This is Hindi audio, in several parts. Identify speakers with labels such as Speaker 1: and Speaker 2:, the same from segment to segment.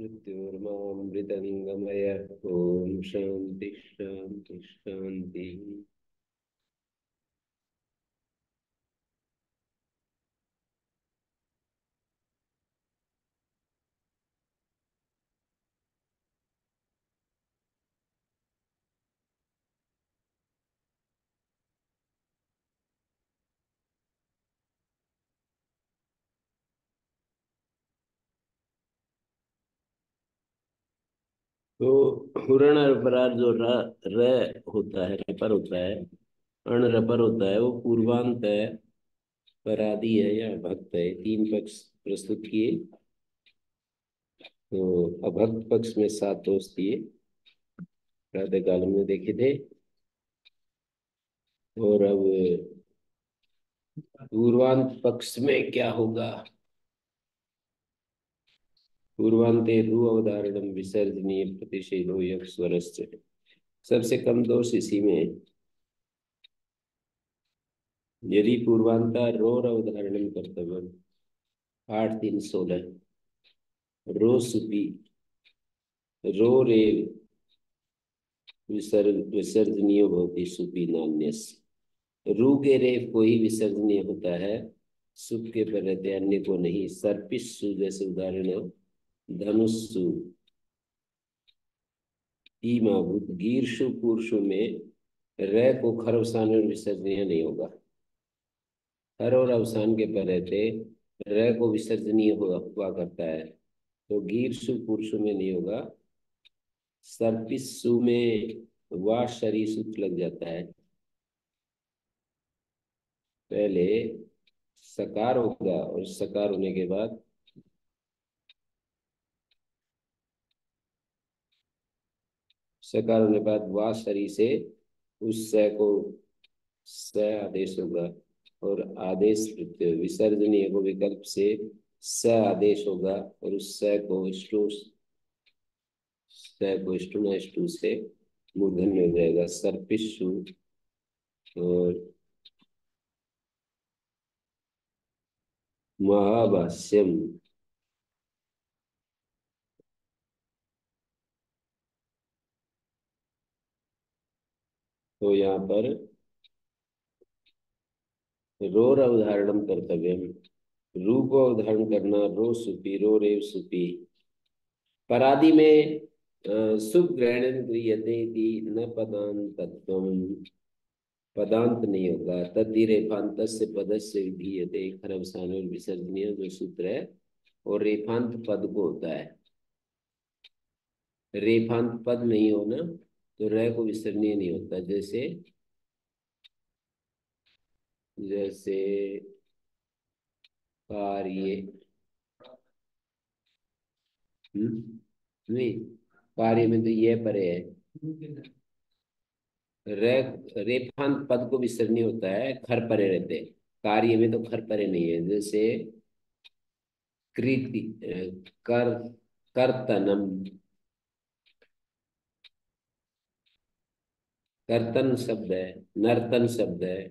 Speaker 1: मृत्युर्मामृतंगमय। ओम शांति शांति शांति। तो हुरण अरबरार जो र होता है, रपर होता है, अण रपर होता है, वो पूर्वांत है, परादी है या अभक्त है। तीन पक्ष प्रस्तुत किए। तो अभक्त पक्ष में 7 दोष दिए, प्रातः काल में देखे थे। और अब पूर्वांत पक्ष में क्या होगा। पूर्वांते रु अवधारणम विसर्जनीय प्रतिषेधो यक्ष स्वरस्य। सबसे कम दोष इसी में है। यदि पूर्वांता रोर अवधारणम कर्तव्य। 8 3 16। रो सुपी रो रे विसर्जनीय भवति सुपी नान्यस्य। रू के रेफ को ही विसर्जनीय होता है, सुप के पर रहते अन्य को नहीं। सर्पिस्सु जैसे उदाहरण है। धनुस्सु ईमाभूत। गीर्षु पुरुषु में रे को खर अवसान में विसर्जनीय नहीं होगा। खर और अवसान के पर रहते रे को विसर्जनीय हुआ करता है, तो गीर्षु पुरुषु में नहीं होगा। सर्पिस्सु में वा शरीर लग जाता है। पहले सकार होगा और सकार होने के बाद सकार होने के बाद वा शरीर से उस स को स आदेश होगा। और आदेश प्रत्यय विसर्जनीय को विकल्प से स आदेश होगा, और उस स को से मूर्धन्य हो जाएगा। सर्पिस्सु और महाभाष्यम। तो यहाँ पर रोर अवधारणम कर्तव्य। रू को अवधारण करना। रो सुपी रो रेव सुपी। परादि में सुप ग्रहण क्रियते इति न पदांतत्वम। पदांत नहीं होगा। तद्धि रेफांत से पद से विधीयते खरवसान और विसर्जनीय जो सूत्र है, और रेफांत पद को होता है। रेफांत पद नहीं होना तो रह को विसर्जनीय नहीं होता। जैसे जैसे कार्य। नहीं, कार्य में तो ये परे है। रे रेफांत पद को विसर्जनीय होता है, खर परे रहते। कार्य में तो खर परे नहीं है। जैसे कृति कर कर्तनम। कर्तन शब्द है, नर्तन शब्द है।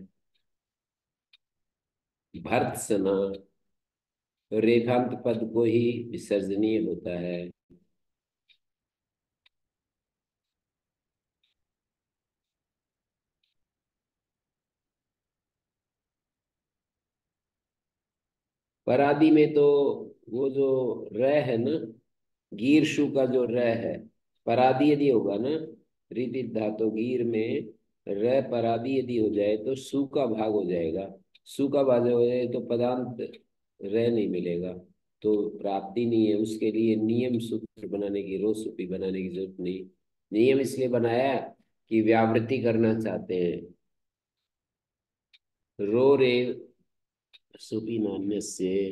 Speaker 1: भर्त्सना रेखांत पद को ही विसर्जनीय होता है। परादि में तो वो जो र है ना, गीरशु का जो र है, परादि यदि होगा ना, रीति धातु गीर में र परादि यदि हो जाए तो सु का भाग हो जाएगा। सु का भाग हो जाए तो पदांत र नहीं मिलेगा, तो प्राप्ति नहीं है। उसके लिए नियम सूत्र बनाने की, रो सुपी बनाने की जरूरत नहीं। नियम इसलिए बनाया कि व्यावृत्ति करना चाहते हैं। रो रे सुपी नान्य से।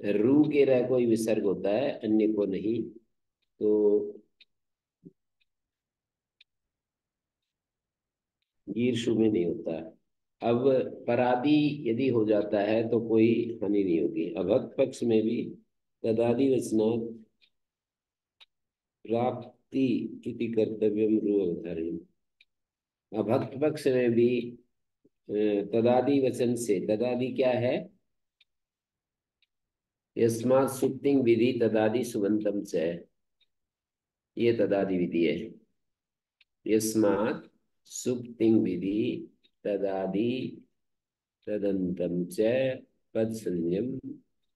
Speaker 1: रू के रह कोई विसर्ग होता है, अन्य को नहीं। तो ईर्षु में नहीं होता है। अब परादी यदि हो जाता है तो कोई हानि नहीं होगी। अभक्त पक्ष में भी तदादि वचनात् प्राप्ति इति कर्तव्यम रू अवधारण। अभक्त पक्ष में भी तदादि वचन से, तदादि क्या है, यस्मात् सुप्तिंग विधि तदादि सुबंतम च, ये तदादि विधि है। यस्मात् सुप्तिंग विधि तदादि तदंतम च पद संयम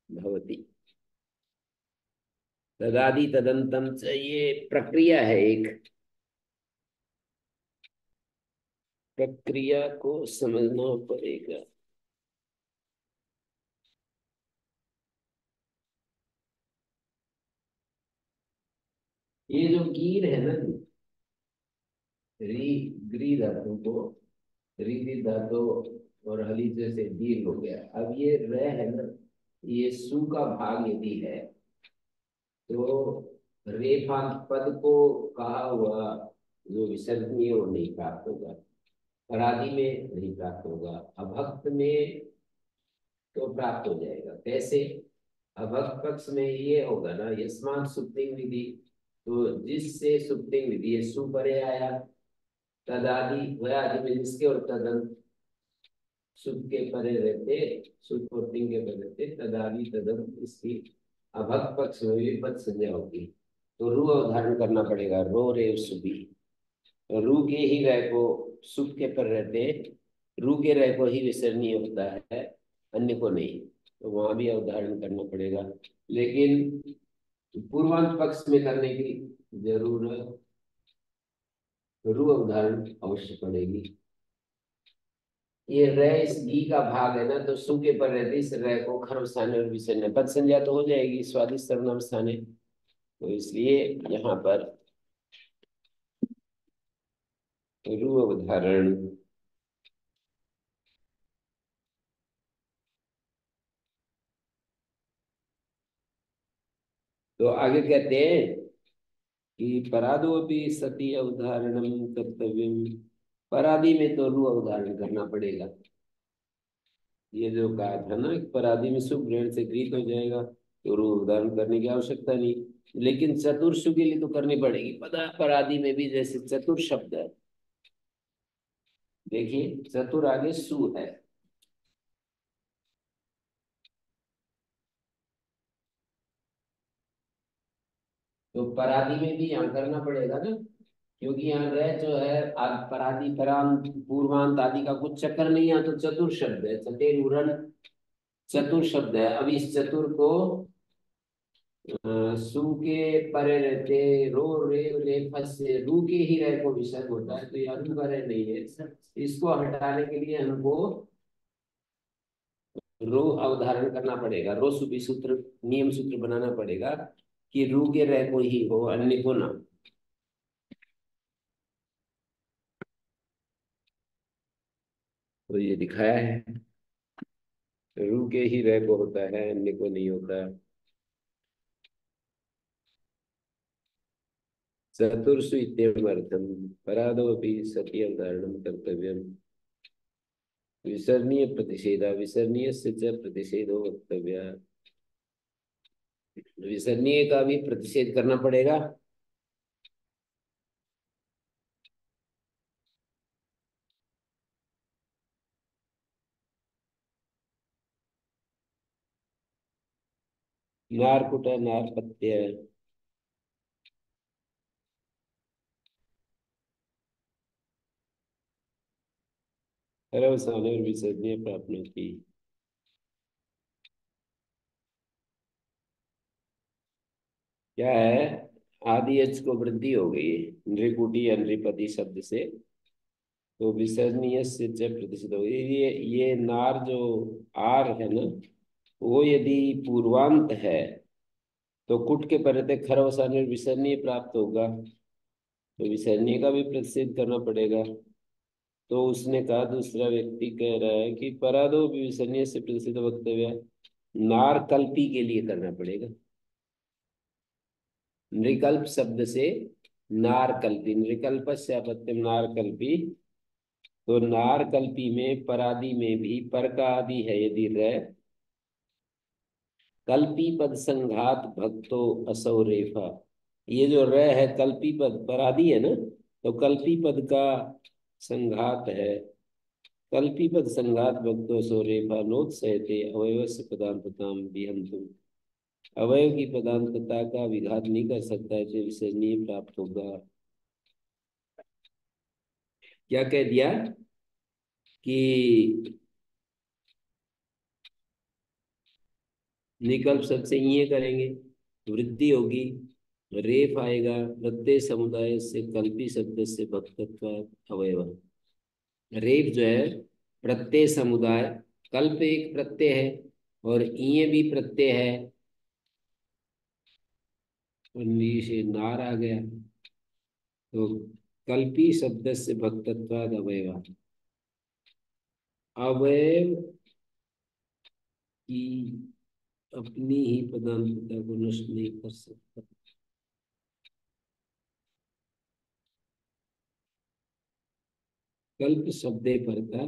Speaker 1: भवति। तदादि तदंतम च ये प्रक्रिया है, एक प्रक्रिया को समझना पड़ेगा। ये जो गिर है ना, री ग्री धातु को री धातु और हली से गिर हो गया। अब ये र है ना, ये सु का भाग यदि है तो रेफांत पद को कहा हुआ जो विसर्जनीय वो नहीं प्राप्त होगा, परादी में नहीं प्राप्त होगा, अभक्त में तो प्राप्त हो जाएगा। कैसे? अभक्त पक्ष में ये होगा ना, यस्मान सुप्तिंग विधि, तो जिससे सुप्तिंग विधि है सु परे आया, तदादि वह आदि में जिसके और तदंत सुख के परे रहते, सुख और तिंग के परे रहते, तदादि तदंत, इसकी अभक्त पक्ष में भी पद संज्ञा होगी। तो रू अवधारण करना पड़ेगा, रो रे सुबी। रू के ही रह को सुख के पर रहते, रू के रह को ही विसरणीय होता है, अन्य को नहीं। तो वहां भी अवधारण करना पड़ेगा, लेकिन पूर्वांत पक्ष में करने की जरूरत रू अवधारण अवश्य पड़ेगी। ये र इस घी का भाग है ना, तो सु के पर रहते इस र को खर्व स्थान और विसर्जन पद संज्ञा तो हो जाएगी, स्वादिष्ट सर्वनाम स्थान है। तो इसलिए यहाँ पर रू अवधारण। तो आगे कहते हैं कि परादो भी सती अवधारणम कर्तव्यम। परादी में तो रू अवधारण करना पड़ेगा। ये जो कहा था ना कि परादी में सुख ग्रहण से गृहित हो जाएगा, तो रू अवधारण करने की आवश्यकता नहीं। लेकिन चतुर्सु के लिए तो करनी पड़ेगी। पता परादी में भी जैसे चतुर शब्द है, देखिए चतुर आगे सु है, तो परादी में भी यहाँ करना पड़ेगा ना, क्योंकि यहाँ रह जो है परादी परांत पूर्वांत आदि का कुछ चक्कर नहीं है, तो चतुर शब्द है, चतेर उरन चतुर शब्द है। अब इस चतुर को सु के परे रहते रो रे रे फस से रू के ही रह को विसर्ग होता है, तो यहाँ रू का रह नहीं है। इसको हटाने के लिए हमको रो अवधारण करना पड़ेगा, रो सुबी सूत्र नियम सूत्र बनाना पड़ेगा कि रू के रह को ही हो, अन्य को ना। तो ये दिखाया है, रू के ही रह को होता है, अन्य को नहीं होता। चतुर्षु इत्यर्थम परादोपि सती अवधारणम कर्तव्यम। विसरणीय प्रतिषेधा विसरणीय से च प्रतिषेधो वक्तव्य। विसरणीय का भी प्रतिषेध करना पड़ेगा। नारकुट नारपत्य अवसान और विसर्जनीय प्रार्थना की। क्या है? आदि एच को वृद्धि हो गई है नृकुटी या नृपति शब्द से, तो विसर्जनीय से च प्रतिषेध हो गई। ये नार जो आर है ना, वो यदि पूर्वांत है तो कुट के परते खरवसान और विसर्जनीय प्राप्त होगा, तो विसर्जनीय का भी प्रतिषेध करना पड़ेगा। तो उसने कहा, दूसरा व्यक्ति कह रहा है कि परादो विसर्जनीय से प्रतिषेध वक्तव्य नार कल्पी के लिए करना पड़ेगा। नृकल्प शब्द से नारकल्पी, नृकल्प से अपत्यम नारकल्पी, तो नारकल्पी में परादी में भी पर का आदि है यदि रह, कल्पी पद संघात भक्तो असौ रेफा। ये जो र है कल्पी पद परादी है ना, तो कल्पी पद का संघात है। कल्पी पद संघात भक्तो असौ रेफा नोत सहते अवयवस्य पदार्थताम विहंतु। अवयव की पदार्थता का विघात नहीं कर सकता है जो विसर्जनीय प्राप्त होगा। क्या कह दिया कि निकल्प शब्द से ये करेंगे, वृद्धि होगी, रेफ आएगा, प्रत्यय समुदाय से कल्पी शब्द से भक्तत्व अवयव। रेफ जो है प्रत्यय समुदाय, कल्प एक प्रत्यय है और ईय भी प्रत्यय है, और नी से नार आ गया, तो कल्पी शब्द से भक्तत्वाद अवयव। अवयव की अपनी ही पदार्थता को नष्ट नहीं कर सकता। कल्प शब्दे परता,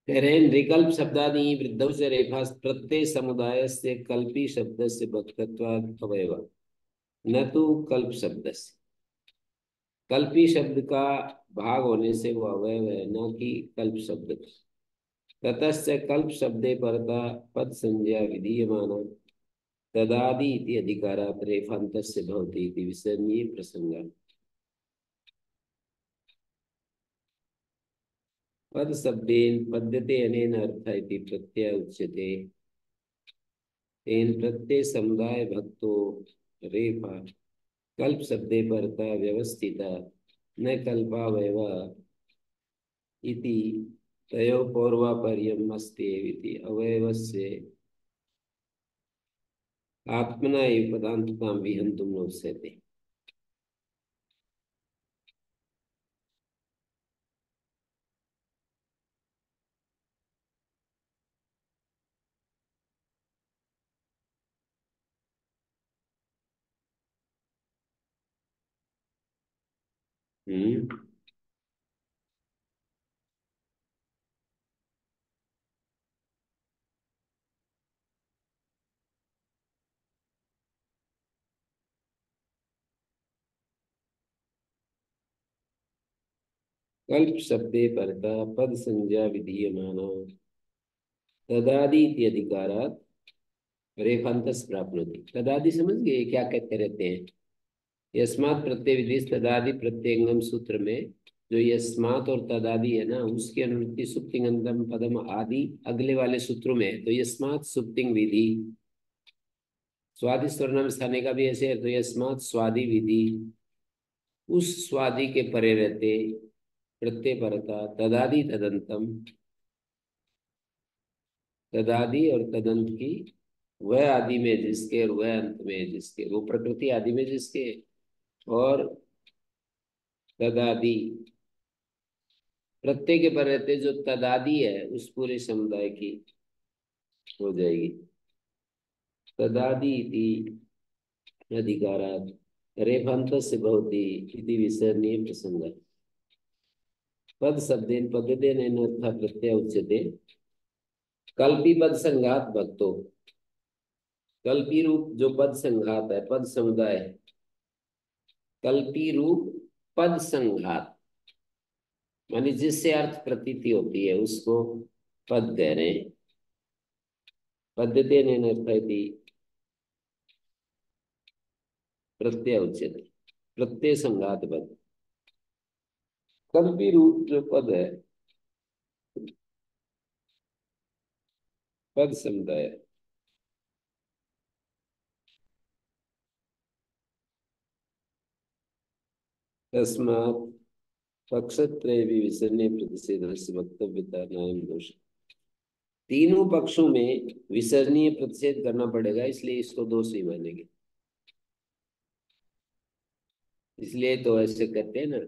Speaker 1: कह रहे हैं विकल्प शब्दादि वृद्धौ से रेफा प्रत्यय समुदाय से कल्पी शब्द से भक्तत्वाद अवयव, न तो कल्प शब्द से। कल्पी शब्द का भाग होने से वो अवयव है, न कि कल्प शब्द का। ततश्च कल्प शब्दे परता पद संज्ञा विधीयमाना तदादि इति अधिकारात् रेफान्तस्य भवति इति विसर्णीय प्रसंग। पद शब्देन पद्यते अनेन अर्थ इति प्रत्यय उच्यते, तेन प्रत्यय समुदाय भक्तो रेफा कल्प शब्दे परता व्यवस्थिता न कल्पावयव इति तयोः पौर्वापर्यम् अस्त्येव इति अवयवस्य आत्मना एव पदान्ततां विहन्तुं नोत्स्यते। हम्म। कल्प शब्दे परता पद संज्ञा विधीयमाना तदादि इति अधिकारात् रेफान्तस प्राप्नोति। तदादि समझ गए क्या कहते रहते हैं? यस्मात् प्रत्यय विधि तदादि प्रत्यंगम सूत्र में जो यस्मात् और तदादि है ना, उसकी अनुवृत्ति सुप्तिंगंतम पदम आदि अगले वाले सूत्रों में है। तो यस्मात् सुप्तिंग विधि, स्वादि स्वर्णम स्थाने का भी ऐसे है, तो यस्मात् स्वादि विधि, उस स्वादि के परे रहते प्रत्यय परता तदादि तदंतम, तदादि और तदंत की, वह आदि में जिसके और वह अंत में जिसके, वो प्रकृति आदि में जिसके और तदादि प्रत्यय के पर रहते जो तदादि है उस पूरे समुदाय की हो जाएगी। तदादि इति अधिकारात् रेफान्तस्य भवति इति विसर्णीय प्रसंग। पद शब्देन पद्यतेन अनर्थ प्रत्यय उच्यते, कल्पी पद संघात भक्तो। कल्पी रूप जो पद संघात है, पद समुदाय है, कल्पी रूप पद संघात मानी जिससे अर्थ प्रतीति होती है उसको पद कह रहे हैं। पद्यतेन अनर्थ इति प्रत्यय उच्यते, प्रत्यय संघात पद। कल्पी रूप जो पद है, पद समुदाय, तस्मात् पक्षत्रय विसर्जनीय प्रतिषेधस्य वक्तव्यता नायम दोष। तीनों पक्षों में विसर्जनीय प्रतिषेध करना पड़ेगा, इसलिए इसको दोष ही मानेंगे। इसलिए तो ऐसे कहते हैं ना,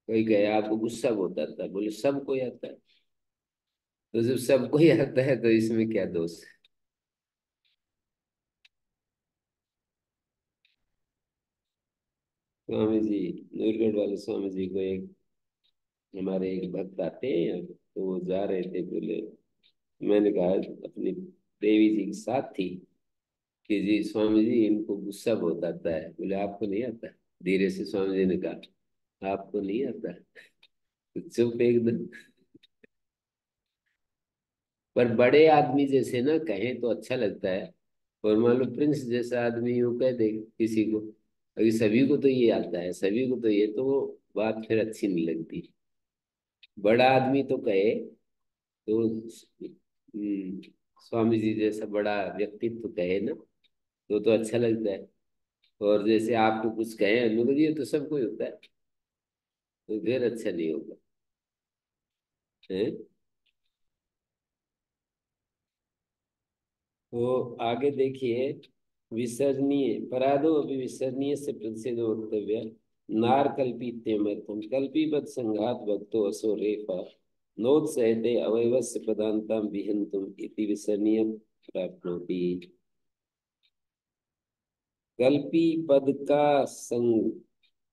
Speaker 1: कोई कहे आपको गुस्सा बहुत आता है, बोले सबको ही आता है, तो जब सबको ही आता है तो इसमें क्या दोष है? स्वामी जी, नूरगढ़ वाले स्वामी जी को एक हमारे एक भक्त आते हैं, तो वो जा रहे थे, बोले, मैंने कहा अपनी देवी जी के साथ थी कि जी स्वामी जी इनको गुस्सा बहुत आता है। बोले आपको नहीं आता? धीरे से स्वामी जी ने कहा आपको नहीं आता? तो चुप एकदम। पर बड़े आदमी जैसे ना कहें तो अच्छा लगता है। और मान लो प्रिंस जैसा आदमी यूं कह दे किसी को, अभी सभी को तो ये आता है, सभी को तो ये, तो वो बात फिर अच्छी नहीं लगती। बड़ा आदमी तो कहे तो स्वामी जी जैसा बड़ा व्यक्तित्व कहे ना, तो अच्छा लगता है। और जैसे आपको कुछ कहे अनुग्रह जी, तो सबको ही होता है, तो फिर अच्छा नहीं होगा। है। तो आगे देखिए, विसर्जनीय पराधो अभी विसर्जनीय से प्रसिद्ध वक्तव्य नारकल्पित्यमर्थम कल्पीबद्ध संघात भक्तो असो रेफा नोत्सहते अवयवस्य पदान्तां विहन्तुम इति विसर्जनीय प्राप्नोति। कल्पी पद का संग,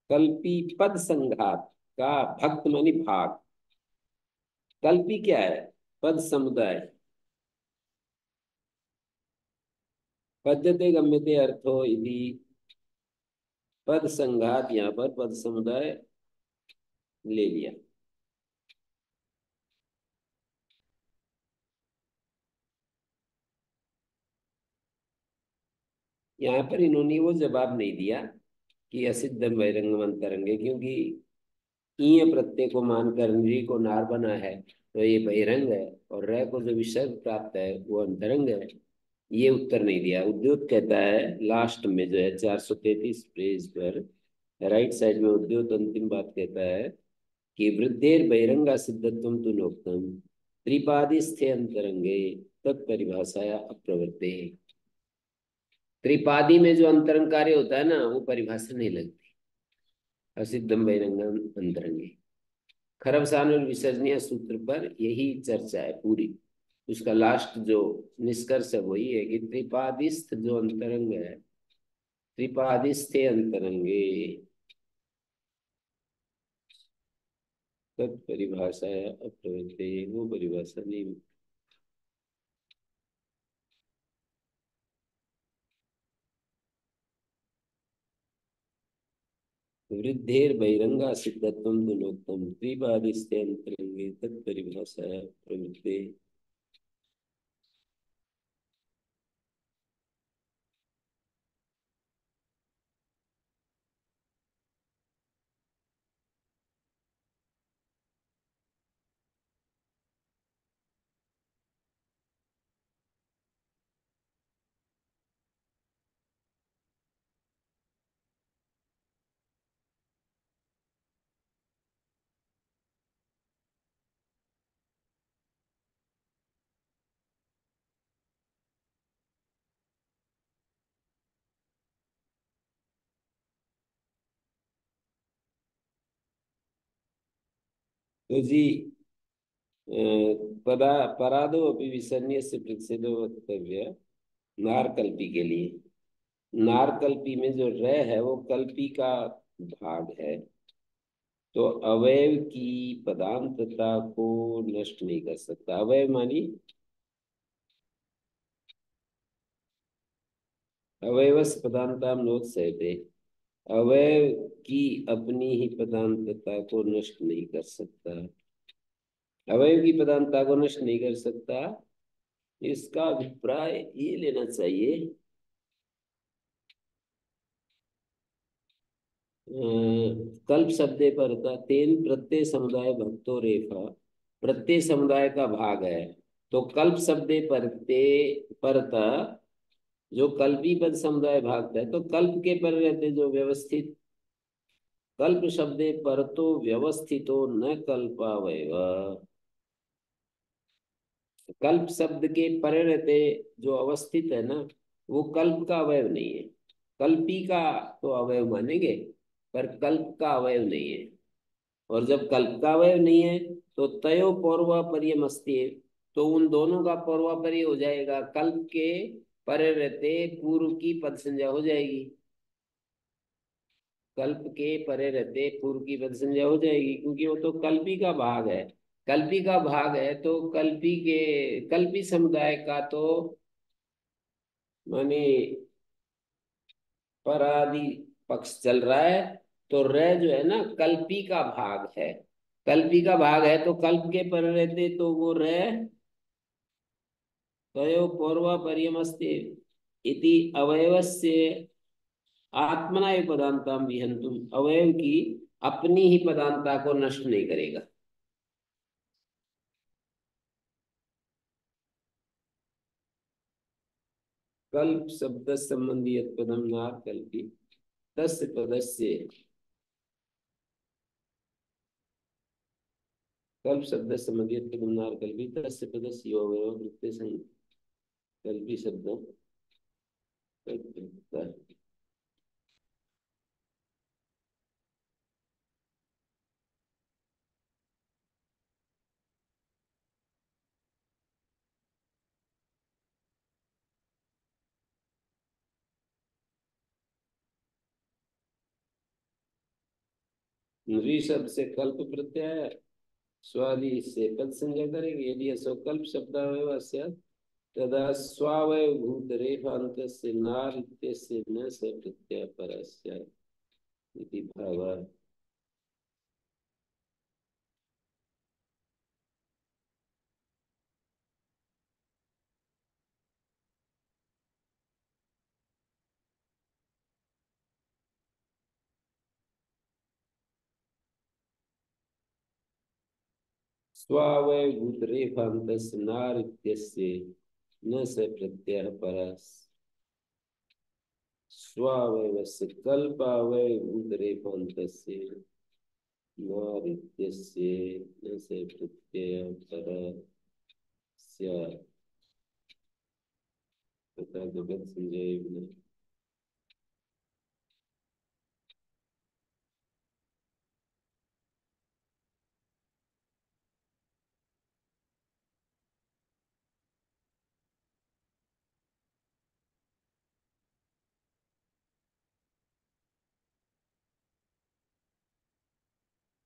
Speaker 1: कल्पी पद संघात का भक्त मानी भाग, कल्पी क्या है? पद समुदाय। पद्यते गम्यते अर्थो इति, पद संघात यहाँ पर पद समुदाय ले लिया। यहाँ पर इन्होंने वो जवाब नहीं दिया कि असिद्धम बहिरंगम अंतरंगे, क्योंकि ईय प्रत्यय को मानकर नृ को नार बना है तो ये बहिरंग है, और रह को जो विसर्ग प्राप्त है वो अंतरंग है। ये उत्तर नहीं दिया। उद्योत कहता है लास्ट में जो है 433 पेज पर राइट साइड में, उद्योत अंतिम बात कहता है कि वृद्धेर बहिरंगा सिद्धत्वम तु नोक्तम त्रिपादिस्थे अंतरंगे तत्परिभाषाया अप्रवृत्ते। त्रिपादी में जो अंतरंग कार्य होता है ना, वो परिभाषा नहीं लगती। असिद्धम बहिरंगम अंतरंगे, खरबसान और विसर्जनीय सूत्र पर यही चर्चा है पूरी। उसका लास्ट जो निष्कर्ष है वही है कि त्रिपादिस्थ जो अंतरंग है, त्रिपादिस्थे अंतरंगे तत्परिभाषा है अप्रवृत्ते, वो परिभाषा नहीं। वृद्धेर बहिरंगा सिद्धत्वम दुनोक्तम त्रिपादिस्थे अंतरंगे तत्परिभाषा है प्रवृत्ते। तो जी परादो अपनी विसर्जनीय से प्रसिद्ध वक्तव्य नारकल्पी के लिए। नारकल्पी में जो र है वो कल्पी का भाग है, तो अवयव की पदांतता को नष्ट नहीं कर सकता। अवयव मानी अवयवस पदांता नोत्सहते, अवयव की अपनी ही पदांतता को नष्ट नहीं कर सकता। अवयव की पदांतता को नष्ट नहीं कर सकता, इसका अभिप्राय ये लेना चाहिए। कल्प शब्दे परता तेन प्रत्यय समुदाय भक्तो रेफा, प्रत्यय समुदाय का भाग है। तो कल्प शब्दे परते परता, जो कल्पी पद समुदाय भागता है, तो कल्प के पर रहते जो व्यवस्थित, कल्प शब्दे परतो व्यवस्थितो न कल्पावयव, कल्प शब्द के परे रहते जो अवस्थित है ना, वो कल्प का अवयव नहीं है। कल्पी का तो अवयव मानेंगे, पर कल्प का अवयव नहीं है। और जब कल्प का अवयव नहीं है तो तयो पौर्वापर्यम अस्ति, तो उन दोनों का पौर्वापर्य हो जाएगा, कल्प के परे रहते पूर्व की पद संज्ञा हो जाएगी। कल्प के परे रहते पूर्व की पद संज्ञा हो जाएगी, क्योंकि वो तो कल्पी का भाग है। कल्पी का भाग है तो कल्पी के, कल्पी समुदाय का तो माने परादि पक्ष चल रहा है, तो र जो है ना कल्पी का भाग है। कल्पी का भाग है तो कल्प के पर रहते तो वो र तयो पूर्वापर्यमस्ति इति अवयवस्य आत्मना एव पदांताम विहंतुम, अवयव की अपनी ही पदांता को नष्ट नहीं करेगा। कल्प शब्द संबंधी यत् पदम नार कल्पी तस्य पदस्य, कल्प शब्द संबंधी यत् पदम नार कल्पी तस्य पदस्य यो अवयव प्रत्यय कल्पी शब्द नृ शब्द से कल्प प्रत्यय स्वादि से पद संज्ञा करेंगे। यदि असो कल्प शब्दावयव स्यात् तदा स्वावयव भूत रेफान्तस्य नार इत्यस्य न स प्रत्यय परस्य इति भावः। स्वावयव भूत रेफान्तस्य नार इत्यस्य न स प्रत्यय परस्य, स्वावयवस्य कल्पावयव भूत रेफान्तस्य नार इत्यस्य न स प्रत्यय परस्य तथा जगत संजय विना।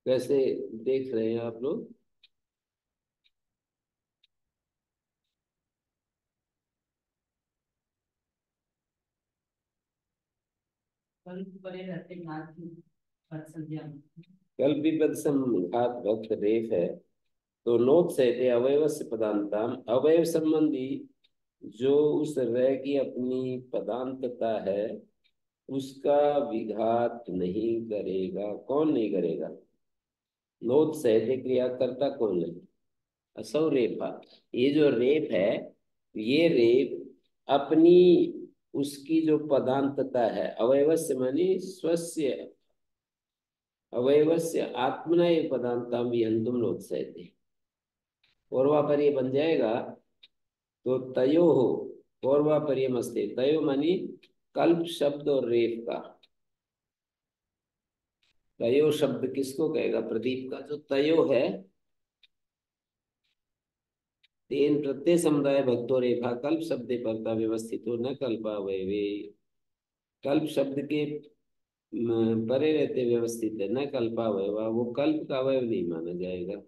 Speaker 1: कैसे देख रहे हैं आप लोग? कल भी पद संघात भक्त रेफ है तो नोट सहते अवयव से पदांताम, अवयव संबंधी जो उस रह की अपनी पदांतता है उसका विघात नहीं करेगा। कौन नहीं करेगा? नोट सहते क्रिया करता कौन है? असौ रेफा। ये जो रेप है, ये रेप अपनी उसकी जो पदांतता है, अवयवस्य मानी स्वस्य, अवयवस्य आत्मना ये पदांता विहंतुम नोत्सहते। पूर्वापर्य बन जाएगा तो तयो हो, पूर्वापर्यम अस्ते, तयो मानी कल्प शब्द और रेफ का। तयो शब्द किसको कहेगा? प्रदीप का जो तयो है, तेन प्रत्यय समुदाय भक्तो रेफा कल्प शब्द परता व्यवस्थित हो न कल्पावयवे। कल्प शब्द के परे रहते व्यवस्थित है, न कल्पावयवा, वो कल्प का अवयव नहीं माना जाएगा।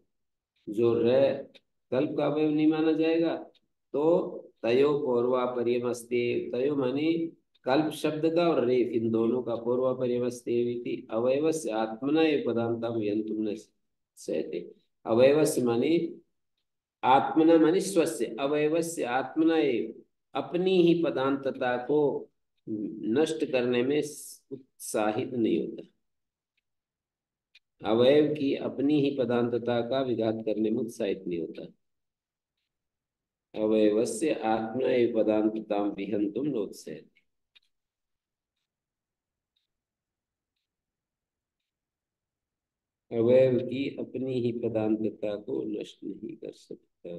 Speaker 1: जो र कल्प का अवयव नहीं माना जाएगा तो तयो पूर्वापर्यमस्ते, तयो मानी कल्प शब्द का और रेफ इन दोनों का पूर्वापर्यमस्ते अवयवस्य आत्मना ये पदांता यंतुम न सहते। अवयवस्य मानी आत्मना मानी स्वस्य, अवयवस्य आत्मना ये अपनी ही पदांतता को नष्ट करने में उत्साहित नहीं होता। अवयव की अपनी ही पदांतता का विघात करने में उत्साहित नहीं होता। अवयवस्य आत्मा एव पदांतताम विहंतुम नोत्सहति। अवयव की अपनी ही पदांतता को नष्ट नहीं कर सकता।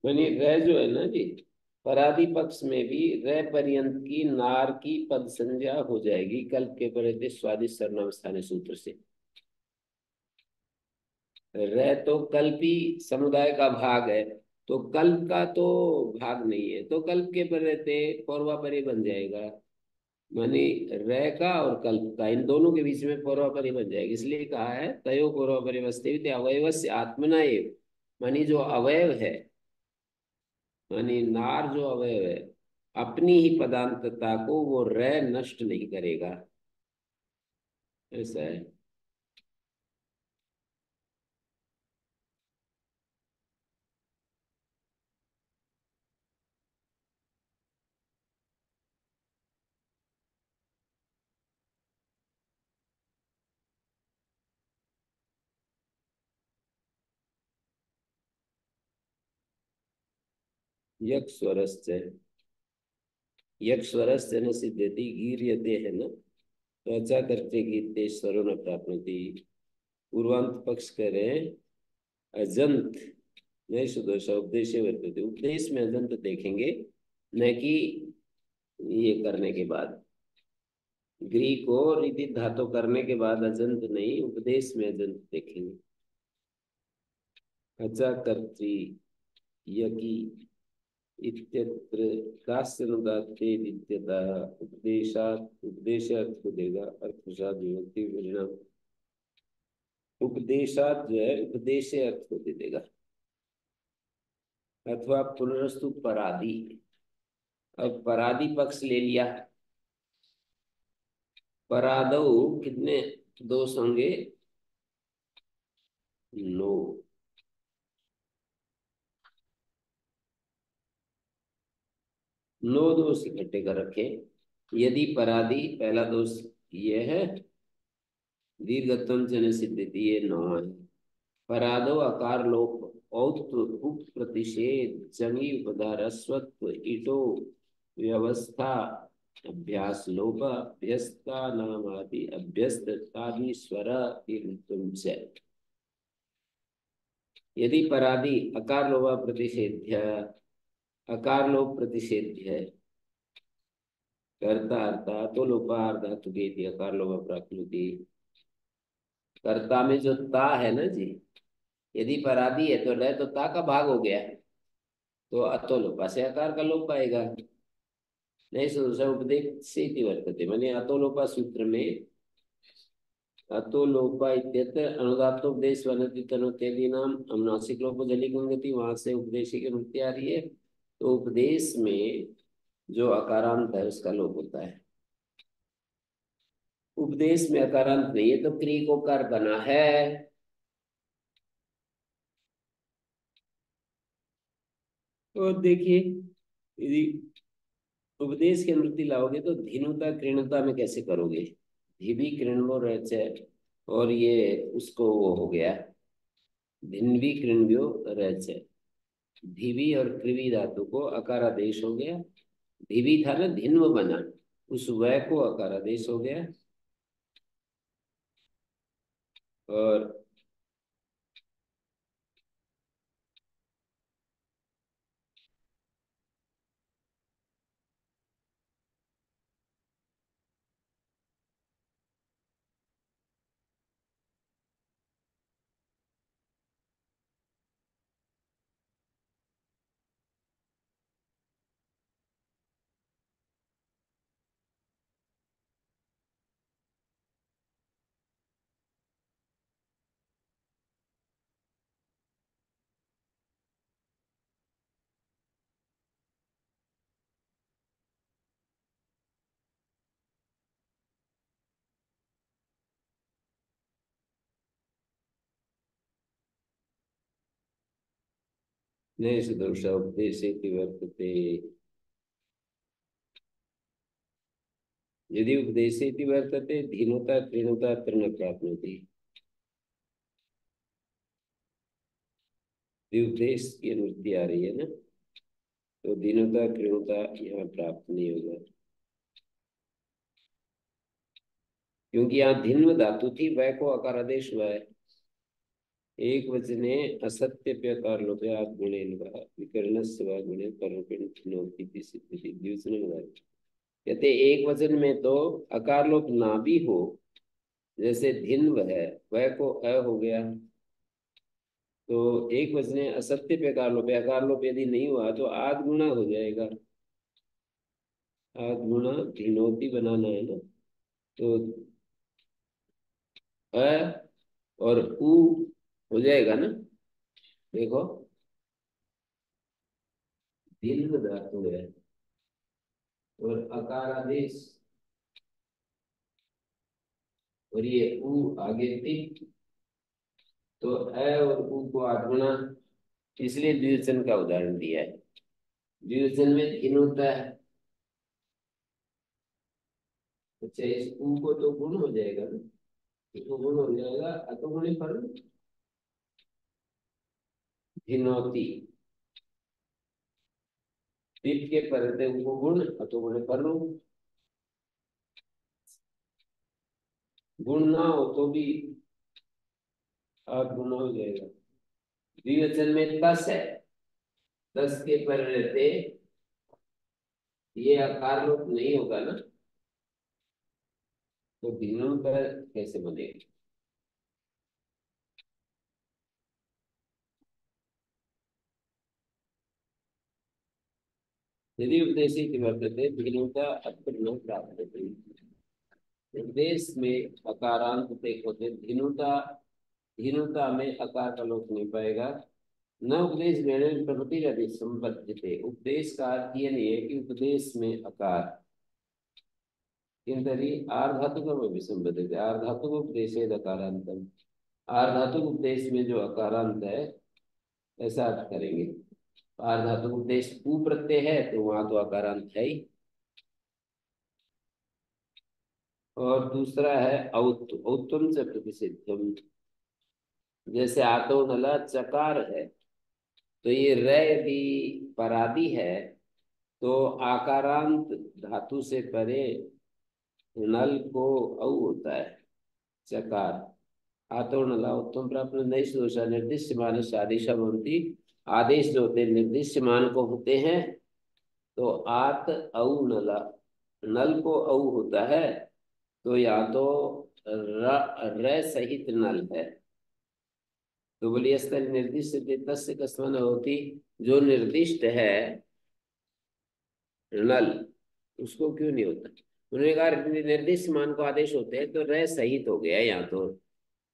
Speaker 1: मानी रह जो है ना जी, परादी पक्ष में भी रह पर्यंत की नार की पद संज्ञा हो जाएगी कल्प के परिते स्वादिष्ट सर्वनाम स्थानीय सूत्र से। रह तो कल्पी समुदाय का भाग है, तो कल्प का तो भाग नहीं है, तो कल्प के पर रहते पौर्वा परे बन जाएगा। माने रह का और कल्प का, इन दोनों के बीच में पूर्वापरी बन जाएगी, इसलिए कहा है तयो पूर्वापरी वस्ते अवयवस्य आत्मना एव। मानी जो अवयव है, मानी नार जो अवयव है, अपनी ही पदार्थता को वो रह नष्ट नहीं करेगा। ऐसा है। यक स्वरस्य, यक स्वरस्य न सिद्ध्यति गीर्यते है ना, तो अच्छा करते गीते स्वरो न प्राप्नोति। पूर्वांत पक्ष करें अजंत नहीं सुदोष उपदेश वर्तते, उपदेश में अजंत देखेंगे, न कि ये करने के बाद, ग्री को रीति धातु करने के बाद अजंत नहीं, उपदेश में अजंत देखेंगे। अचा कर्त्री यकी इत्यत्र दास्यनुदात्ते विद्यतः उपदेशात् उपदेशात् को देगा अर्थात विभक्ति परिणाम, उपदेशात जो है उपदेश से अर्थ को दे देगा। अथवा पुनरस्तु परादी, अब परादी पक्ष ले लिया। परादौ कितने दोष होंगे? नो, नो दोष इकट्ठे कर रखे। यदि परादी पहला दोष ये है, दीर्घत्वम च न सिद्ध्यति, ये नौ है। परादो अकार लोप औत उप प्रतिषेध जंगी उपधारस्वत्व इटो व्यवस्था अभ्यास लोप अभ्यस्ता नाम आदि अभ्यस्ततादि स्वर तीर्थुम से। यदि परादि अकार लोप प्रतिषेध्य, अकार लोप प्रतिषेध्य कर्ता अर्था तो लोपा अर्धातु के अकार लोप प्राप्नुति, कर्ता में जो ता है ना जी, यदि परादी है तो रह तो ता का भाग हो गया, तो अतो लोपा से आकार का लोप आएगा। नहीं सो उपदेश से वर्तते, मैंने अतो लोपा सूत्र में अतो लोपा इत्यत्र अनुदात्तोपदेश वनति तनोत्यादि नाम अनुनासिक लोप जली गंगति, वहां से उपदेश की अनुमति आ रही है। तो उपदेश में जो अकारांत है उसका लोप होता है। उपदेश में अकारांत नहीं है तो क्री को कर बना है। और देखिए, यदि उपदेश की अनुमति लाओगे तो धीनुता कृणता में कैसे करोगे? धीबी कृणवो रच है, और ये उसको वो हो गया धिन्वी कृण्यो रच है। धीबी और कृवि धातु को अकारादेश हो गया। धीबी था ना, धिन्व बना, उस वय को अकारादेश हो गया। और नए सदोष उपदेश वर्तते, यदि उपदेश वर्तते धीनुता कृणुता तृण प्राप्नोति। यदि उपदेश की अनुमति आ रही है ना, तो दीनुता कृणुता यहाँ प्राप्त नहीं होगा, क्योंकि यहाँ धिन्व धातु थी, वह को अकारादेश हुआ है। एक वचने असत्य प्यकार लोपे आप गुणे विकरणस्य वा गुणे करोपिण नोति सिद्धि द्विवचन में। कहते एक वचन में तो अकार लोप ना भी हो, जैसे धिन्व है वह को अ हो गया, तो एक वचने असत्य पे अकार लोप, अकार लोप यदि नहीं हुआ तो आद गुणा हो जाएगा। गुणा धिनोती बनाना है ना, तो अ और उ हो जाएगा ना। देखो, दीर्घ धातु है और अकार आदेश, और ये उ आगे टिक, तो अ और उ को आगुणा, इसलिए द्विवचन का उदाहरण दिया है। द्विवचन में भिन्न होता है। अच्छा, इस उ को तो गुण हो जाएगा ना, इसको गुण हो जाएगा अतोगुणी पर भिन्नोती, टिप के परते को गुण अतोगुणी पर गुण ना हो तो भी गुण हो जाएगा। द्विवचन में तस है, तस के पर रहते ये आकार लोप नहीं होगा ना, तो भिन्नों पर कैसे बनेगा। यदि उपदेशी की वर्तते भिन्नता अत्पन्न प्राप्त होती, उपदेश में अकारांत होते भिन्नता, हीनता में अकार का लोप नहीं पाएगा। न उपदेश में प्रकृति यदि संबद्धते, उपदेश का अर्थ ये नहीं है कि उपदेश में अकार, किंतु आर्धातुक में भी संबद्ध है। आर्धातुक उपदेश है अकारांतम, आर्धातुक उपदेश में जो अकारांत है, ऐसा अर्थ करेंगे। आर्धातुक उपदेश उ प्रत्यय है तो वहां तो अकारांत है ही। और दूसरा है औत, औत्तम से प्रतिषिद्धम, जैसे आतो नला चकार है, तो ये र यदि परादी है तो आकारांत धातु से परे नल को औ होता है, चकार। आतो नला उत्तम प्राप्त निर्दिष्ट दोषा निर्दिष्ट मानस आदेश भवन्ति, आदेश जो होते हैं निर्दिष्ट मान को होते हैं, तो आत औ नला, नल को औ होता है, तो या तो र सहित नल है, तो बोलिए स्तर निर्दिष्ट तस्य कस्मन होती, जो निर्दिष्ट है नल, उसको क्यों नहीं होता। उन्होंने कहा निर्दिष्ट मान को आदेश होते हैं तो र सहित हो गया, यहाँ तो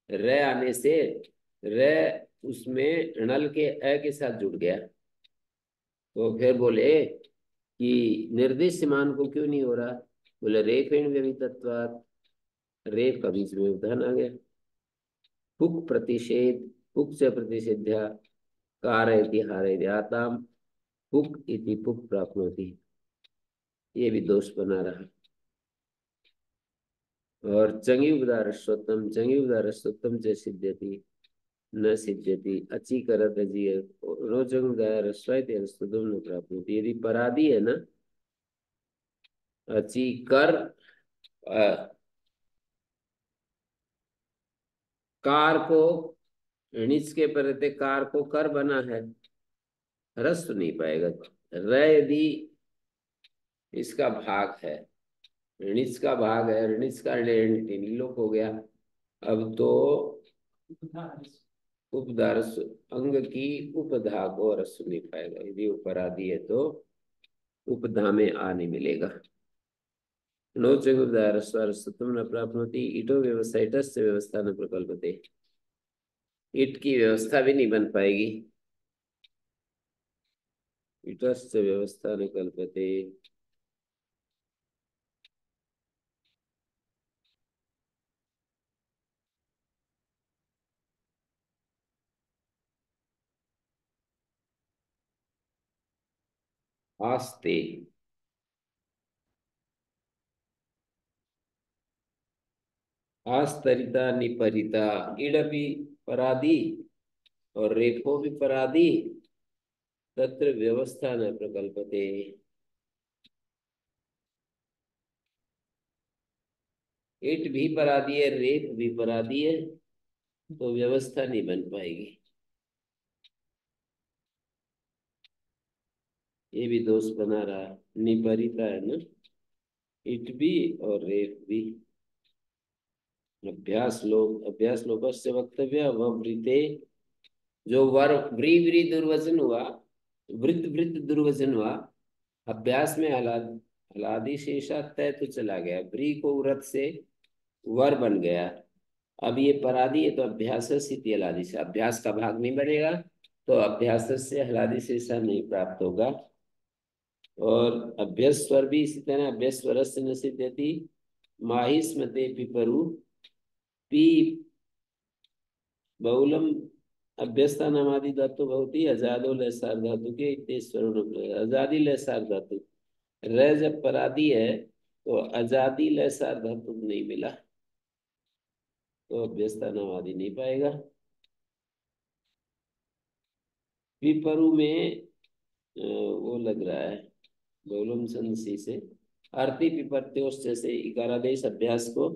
Speaker 1: र आने से र उसमें नल के अ के साथ जुड़ गया, तो फिर बोले कि निर्दिष्ट मान को क्यों नहीं हो रहा। बोले रेफेण व्यभितत्वात्, रेफ का बीच में उदाहरण आ गया। पुक प्रतिषेध, पुक से प्रतिषेध्या, कारयति हारयति आताम, पुक इति पुक प्राप्नोति, ये भी दोष बना रहा। और चंगी उदारस्वतम, चंगी उदारस्वतम च सिद्ध्यति न सिद्ध्यति, अची करत अजी रोचक उदारस्वैत स्तुतम न प्राप्नोति, यदि परादी है ना, अची कर कार को णिच के परते कार को कर बना है, रस तो नहीं पाएगा। र यदि इसका भाग है, ऋणिच का भाग है, ऋणिच का लोप हो गया, अब तो उपदारस अंग की उपधा को रस नहीं पाएगा, यदि उपराधी है तो उपधा में आ नहीं मिलेगा। नो च उपदारस्वरस्तुम न प्राप्नोति, ईटो व्यवस्था ईटस्य व्यवस्था न प्रकल्पते, ईट की व्यवस्था भी नहीं बन पाएगी। ईटस्य व्यवस्था न कल्पते, आस्ते, आस्तरिता निपरिता, इडपि परादी और रेफो भी परादी, तत्र व्यवस्था न प्रकल्पते, ईट भी परादी है, रेत भी परादी है, तो व्यवस्था नहीं बन पाएगी। ये भी दोष बना रहा, निपरिता है ना, ईट भी और रेत भी। अभ्यास लोपस्य वक्तव्य वृते, जो वर व्री व्री दुर्वचन हुआ, वृत्त वृत्त दुर्वचन हुआ, अभ्यास में हलादि शेषा तय तो चला गया, व्री को व्रत से वर बन गया। अब ये परादी है तो अभ्यास स्थिति हलादि से अभ्यास का भाग नहीं बनेगा, तो अभ्यास से हलादि शेषा नहीं प्राप्त होगा। और अभ्यस्वर भी इसी तरह, अभ्यस्वर से न सिद्ध्यति माहिस्मते पिपरु पी बहुलम अभ्यस्ता नमादि धातु भवति अजादो लसार धातु के इतेश्वर आजादी लसार धातु। रह जब परादी है तो आजादी लसार धातु नहीं मिला, तो अभ्यस्ता नमादि नहीं पाएगा। पिपरु में वो लग रहा है बहुलम संधि से आरती पिपत्योस जैसे इकारादेश अभ्यास को,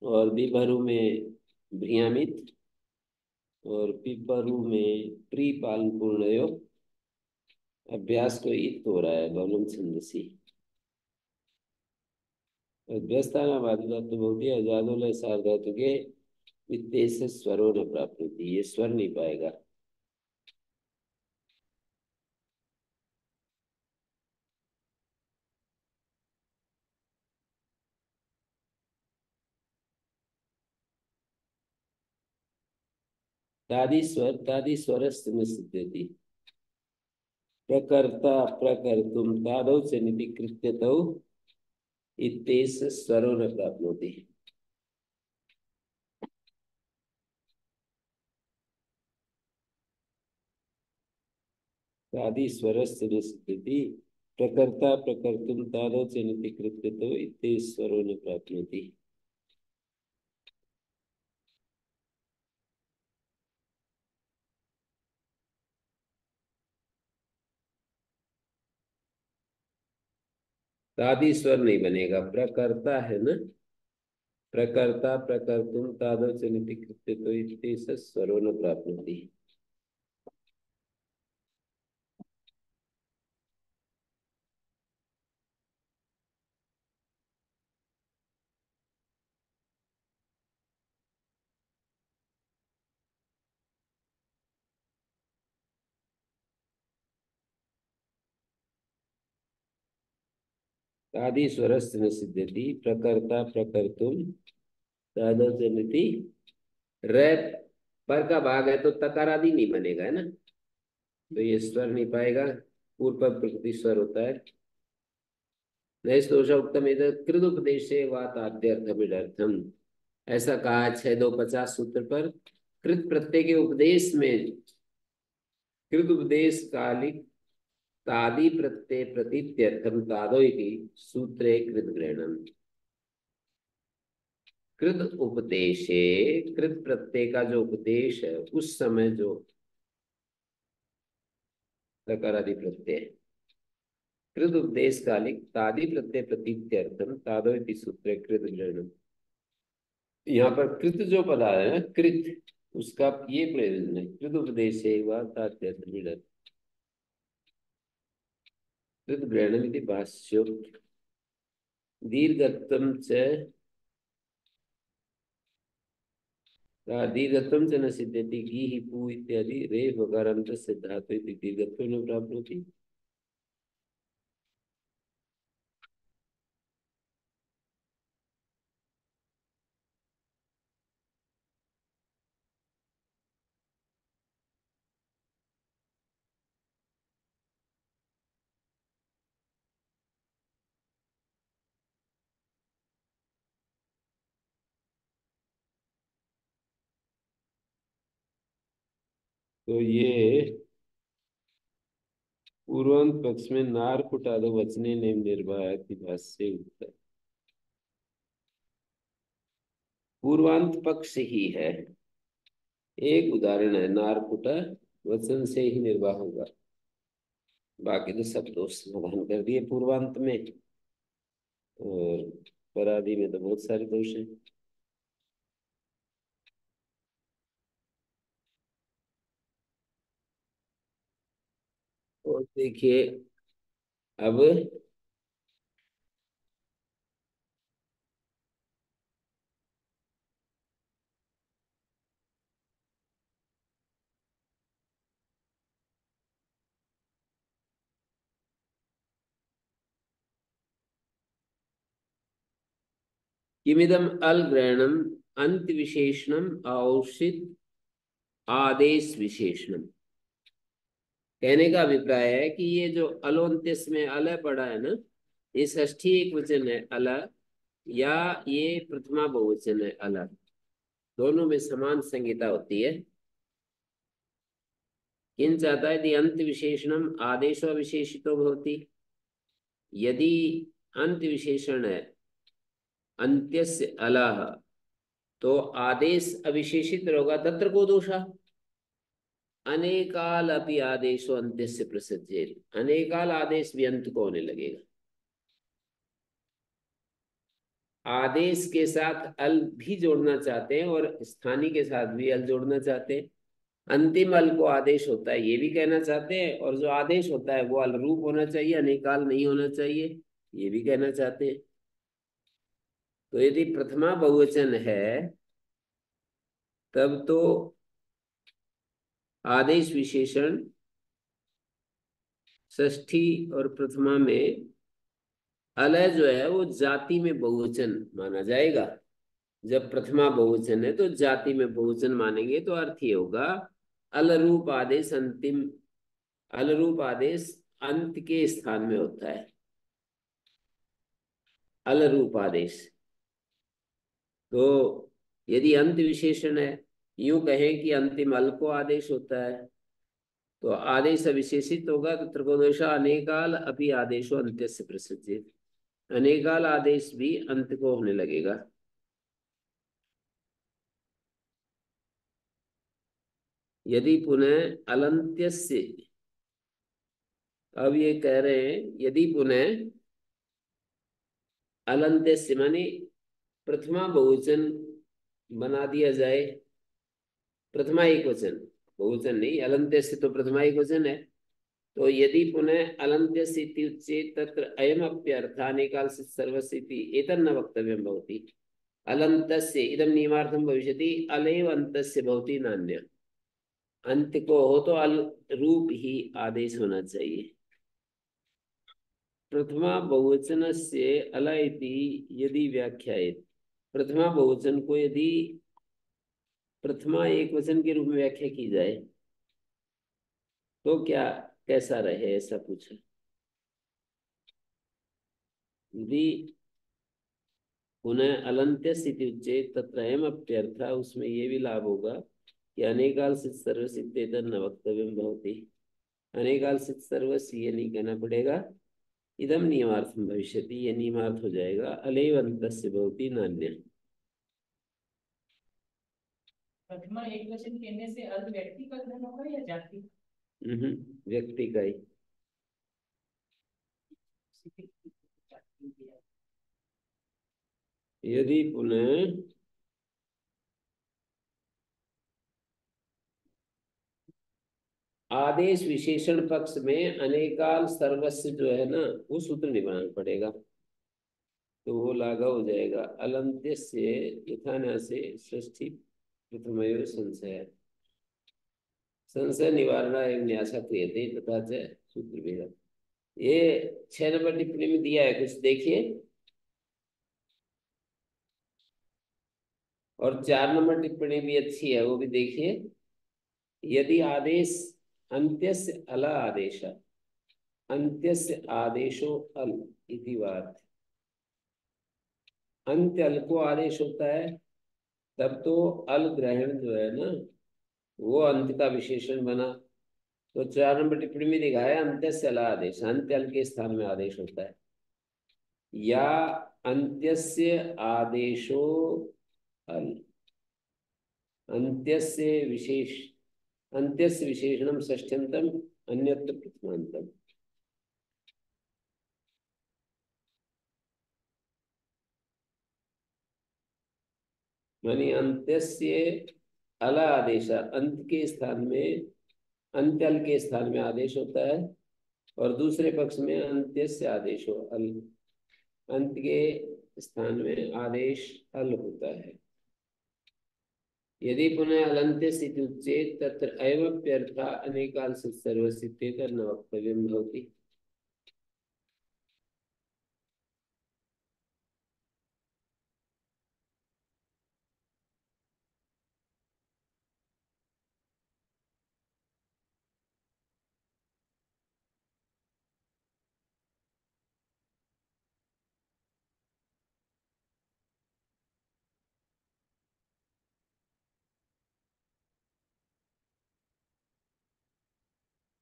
Speaker 1: और विभरु में भ्रियामित, और पिपरु में प्रीपाल पूर्णयो अभ्यास को इत हो रहा है बहुलम छंदसी। अभ्यस्ताना बाधित धातु बहुत ही अजादुल सार धातु के वित्ते से स्वरों न प्राप्त होती, ये स्वर नहीं पाएगा। तादी स्वर सिद्धति प्रकर्ता प्रकर्तुम तादौ से निधि कृत्यतौ इत्येष स्वरो न प्राप्नोति। तादि स्वरस्य निसिद्धति प्रकर्ता प्रकर्तुम तादौ से निधि कृत्यतौ इत्येष स्वरो न प्राप्नोति। तादि स्वर नहीं बनेगा, प्रकर्ता है ना, प्रकर्ता प्रकर्तुम तादौ से निधि कृत्यतौ इत्येष स्वरो न प्राप्नोति। तादि स्वरस्य न सिद्ध्यति प्रकर्ता प्रकर्तुम तादौ से निधि रैप पर का भाग है तो तकार आदि नहीं बनेगा, है ना, तो ये स्वर नहीं पाएगा। पूर्व पद प्रकृति स्वर होता है। नैष दोष उत्तम कृदुपदेशे वा ताद्यर्थमिदर्थम, ऐसा कहा 6250 सूत्र पर। कृत प्रत्यय के उपदेश में कृत उपदेश कालिक तादि प्रत्यय प्रतीत्यर्थम तादो इति सूत्रे कृत ग्रहणम। कृत उपदेशे कृत प्रत्यय का जो उपदेश है उस समय जो लकारादि प्रत्यय है, कृत उपदेश कालिक तादि प्रत्यय प्रतीत्यर्थम तादो इति सूत्रे कृत ग्रहणम। यहाँ पर कृत जो पद आया है ना, कृत, उसका ये प्रयोजन है, कृत उपदेश कृत ग्रहणमिति भाष्यो दीर्घत्वम च दीर्घत्वम च न सिद्ध्यति गी ही पू इत्यादि रे वकारांत से धातु इति दीर्घत्व न प्राप्त होती। तो ये पूर्वांत पक्ष में नार कुटादो वचने नेम निर्वाह की भाष्य उत्तर पूर्वांत पक्ष ही है। एक उदाहरण है, नारकुटा वचन से ही निर्वाह होगा, बाकी तो सब दोष समाधान कर दिए पूर्वांत में। और परादि में तो बहुत सारे दोष हैं। और देखिए अब किमिदम अल ग्रहणम अंत विशेषणम औषित आदेश विशेषणम। कहने का अभिप्राय है कि ये जो अलोन्त्यस में अल पड़ा है ना, ये षष्ठी एक वचन है अल, या ये प्रथमा बहुवचन है अल, दोनों में समान संहिता होती है। किन चाहता है, यदि अंत विशेषणम आदेशो विशेषितो भवति, यदि अंत विशेषण है अंत्यस्य अलह तो आदेश अविशेषित होगा, तत्र को दोषा। अनेकाल अपि आदेशो अंत्यस्य प्रसज्येत, अनेकाल आदेश भी अंत को होने लगेगा। आदेश के साथ अल भी जोड़ना चाहते हैं और स्थानीय के साथ भी अल जोड़ना चाहते हैं। अंतिम अल को आदेश होता है ये भी कहना चाहते हैं, और जो आदेश होता है वो अल रूप होना चाहिए, अनेकाल नहीं होना चाहिए, ये भी कहना चाहते हैं। तो यदि प्रथमा बहुवचन है तब तो आदेश विशेषण षष्ठी और प्रथमा में अलय जो है वो जाति में बहुवचन माना जाएगा। जब प्रथमा बहुवचन है तो जाति में बहुवचन मानेंगे, तो अर्थ ये होगा अलरूप आदेश अंतिम, अलरूप आदेश अंत के स्थान में होता है, अलरूप आदेश। तो यदि अंत विशेषण है, यूं कहें कि अंतिम अल को आदेश होता है, तो आदेश अविशेषित होगा, तो त्रिकोणोषा अनेकाल अपि आदेशो अंत्य से प्रसज्जित, अनेकाल आदेश भी अंत को होने लगेगा। यदि पुनः अलंत्यस्य, अब ये कह रहे हैं यदि पुनः अलंत्यस्य माने प्रथमा बहुवचन बना दिया जाए, प्रथमा एक वचन, बहुवचन नहीं, अलंत्यस्य तो प्रथमा एक वचन है। तो यदि पुनः अलंत्यस्य इति उच्येत तत्र अयमप्यर्थानेकाल से सर्वस्यति एतन्न वक्तव्यं भवति। अलंतस्य इदं नियमार्थं भविष्यति, अलेव अंतस्य भवति नान्य। अंत को हो तो अल रूप ही आदेश होना चाहिए। प्रथमा बहुवचन से अल इति यदि व्याख्यायित, प्रथमा बहुवचन को यदि प्रथमा एक वचन के रूप में व्याख्या की जाए तो क्या कैसा रहे, ऐसा पूछा। यदि पुनः अलंत्य स्थिति उच्चेत तत्र अयमप्यर्थ, उसमें ये भी लाभ होगा कि अनेकाल सिद्ध सर्वसिद्धेतर न वक्तव्यम भवति। अनेकाल सिद्ध सर्वस्य ये नहीं कहना पड़ेगा, इदम नियमार्थम भविष्यति, ये नियमार्थ हो जाएगा, अलेव अंतस्य भवति नान्य।
Speaker 2: प्रथमा एक वचन कहने से अर्थ व्यक्ति का ग्रहण होगा या जाति?
Speaker 1: व्यक्ति का ही। यदि पुनः आदेश विशेषण पक्ष में अनेकाल सर्वस्व जो है ना, वो सूत्र नहीं बनाना पड़ेगा, तो वो लागा हो जाएगा। अलंत्य से यथाना से षष्ठी प्रथमयो संशय, संशय निवारण एवं न्यासा क्रियते तथा च सूत्र भेद। ये 6 नंबर टिप्पणी में दिया है, कुछ देखिए। और 4 नंबर टिप्पणी भी अच्छी है, वो भी देखिए। यदि आदेश अंत्यस्य अल आदेश, अंत्यस्य आदेशो अल इति बात, अंत्य अल को आदेश होता है तब तो अल ग्रहण जो है ना वो अंत का विशेषण बना। तो 4 नंबर टिप्पणी में लिखा है अंत्यस्य अल आदेश, अंत्य अल के स्थान में आदेश होता है, या अंत्यस्य आदेशो अल, अंत्यस्य विशेष, अंत्यस्य विशेषणम षष्ठ्यंतम अन्यत्र प्रथमांतम। मानी अंत्यस्य अल आदेश, अंत के स्थान में, अंत्यल के स्थान में आदेश होता है, और दूसरे पक्ष में अंत्यस्य आदेश हो अल, अंत के स्थान में आदेश अल होता है। यदि पुनः अलंत्य स्थिति उच्चेत तत्र अयमप्यर्थ अनेकाल से सर्वसिद्धेतर न वक्तव्यम भवति।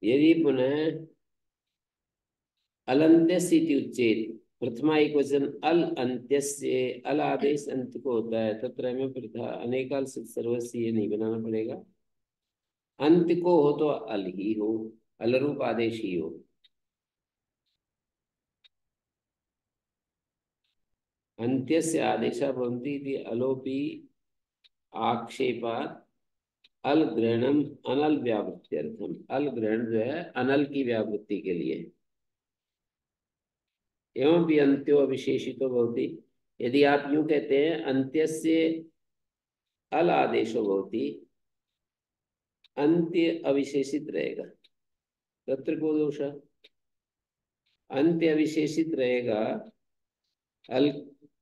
Speaker 1: यदि पुनः अलन्त्यस्य इति उच्चेत, प्रथमा एक वचन अल अंत्यस्य, अल आदेश अंत को होता है, तत्र में प्रथा अनेकाल से सर्वस्व, ये नहीं बनाना पड़ेगा। अंत को हो तो अल ही हो, अल रूप आदेश ही हो। अंत्यस्य आदेशा भवन्ति इति अलोपि आक्षेपात् अल ग्रहणम अनल व्यावृत्त्यर्थम, अल ग्रहण जो है अनल की व्यावृत्ति के लिए। एवं भी अंत्यो अविशेषितो भवति, यदि आप यूं कहते हैं अंत्यस्य अल आदेशो भवति, अंत्य अविशेषित रहेगा, तत्र को दोष, अंत्य अविशेषित रहेगा अल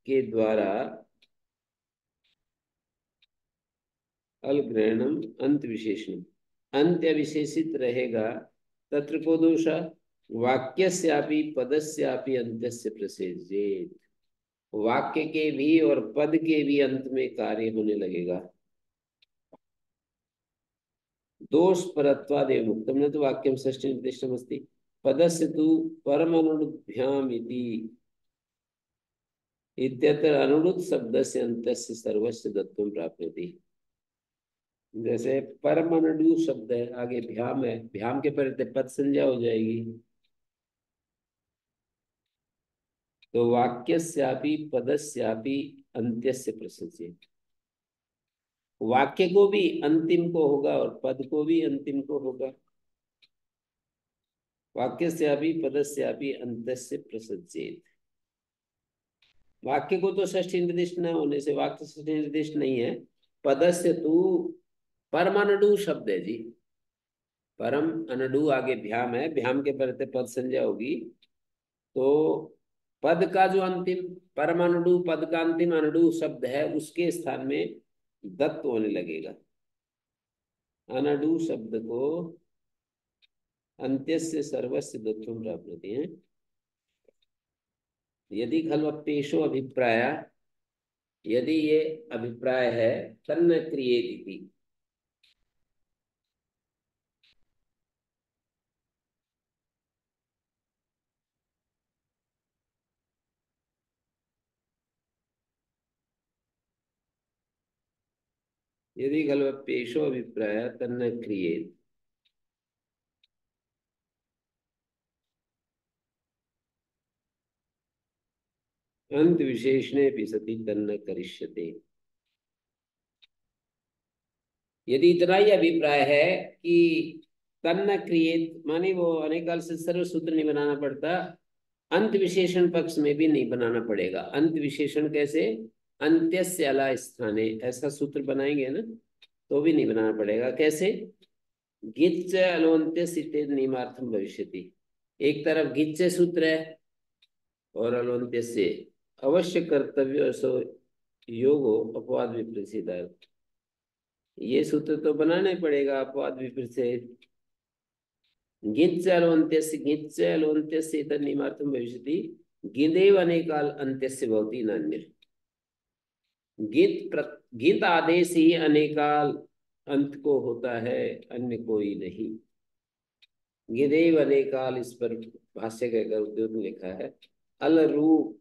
Speaker 1: के द्वारा, अल ग्रहणम अंत विशेषण, अंत्य विशेषित रहेगा, तत्र को दोष, वाक्यस्यापि पदस्यापि अंत्यस्य प्रसेजेत, वाक्य के भी और पद के भी अंत में कार्य होने लगेगा। दोष परत्वादेव मुक्तम न तो वाक्यम षष्ठी निर्दिष्टमस्ति, पदस्य तु परमनुभ्याम इति इत्यत्र अनुरुत शब्दस्य अंतस्य सर्वस्य दत्वम प्राप्नोति। जैसे परमनुडु शब्द है, आगे भ्याम है, भ्याम के पहले पद संज्ञा हो जाएगी, तो वाक्यस्यापि पदस्यापि अंत्यस्य प्रसज्य, वाक्य को भी अंतिम को होगा और पद को भी अंतिम को होगा। वाक्यस्यापि पदस्यापि अंतस्य प्रसज्येत, वाक्य को तो षष्ठी निर्दिष्ट न होने से वाक्य षष्ठी निर्दिष्ट नहीं है। पदस्य तू परमाणु शब्द है जी, परम अनडु आगे भ्याम है, भ्याम के पहले पद संज्ञा होगी, तो पद का जो अंतिम परमाणु पद का अंतिम अनडु शब्द है उसके स्थान में दत्त होने लगेगा। अनडु शब्द को अंत्यस्य सर्वस्य दत्तम प्राप्त हैं। यदि खल्वप्येषु अभिप्राय, यदि ये अभिप्राय है तन्न क्रियेति, यदि खल्वप्येषु अभिप्राय तन्न क्रियेत, अंत विशेषणे भी सति तन्न करिष्यते। यदि इतना ही अभिप्राय है कि तन्न क्रियेत माने वो अनेकाल से सर्व सूत्र नहीं बनाना पड़ता, अंत विशेषण पक्ष में भी नहीं बनाना पड़ेगा। अंत विशेषण कैसे, अंत्यस्य अला स्थाने, ऐसा सूत्र बनाएंगे ना तो भी नहीं बनाना पड़ेगा। कैसे, गिच्च अलोन्त्यस्य इत्येतत् नियमार्थम भविष्यति, एक तरफ गिच्च सूत्र है और अलोन्त्यस्य, अवश्य कर्तव्य सो योगो अपवाद विपरीत सिद्धार्थ, ये सूत्र तो बनाना ही पड़ेगा अपवाद विपरीत से। गिच्च अलोन्त्यस्य, गिच्च अलोन्त्यस्य इत्येतत् नियमार्थम भविष्यति, गिदेव अनेकाल अंत्यस्य भवति नान्य, गीत आदेश ही अनेकाल अंत को होता है, अन्य कोई नहीं। गिदेव अनेकाल, इस पर भाष्य कहकर उद्योग में लिखा है, अल रूप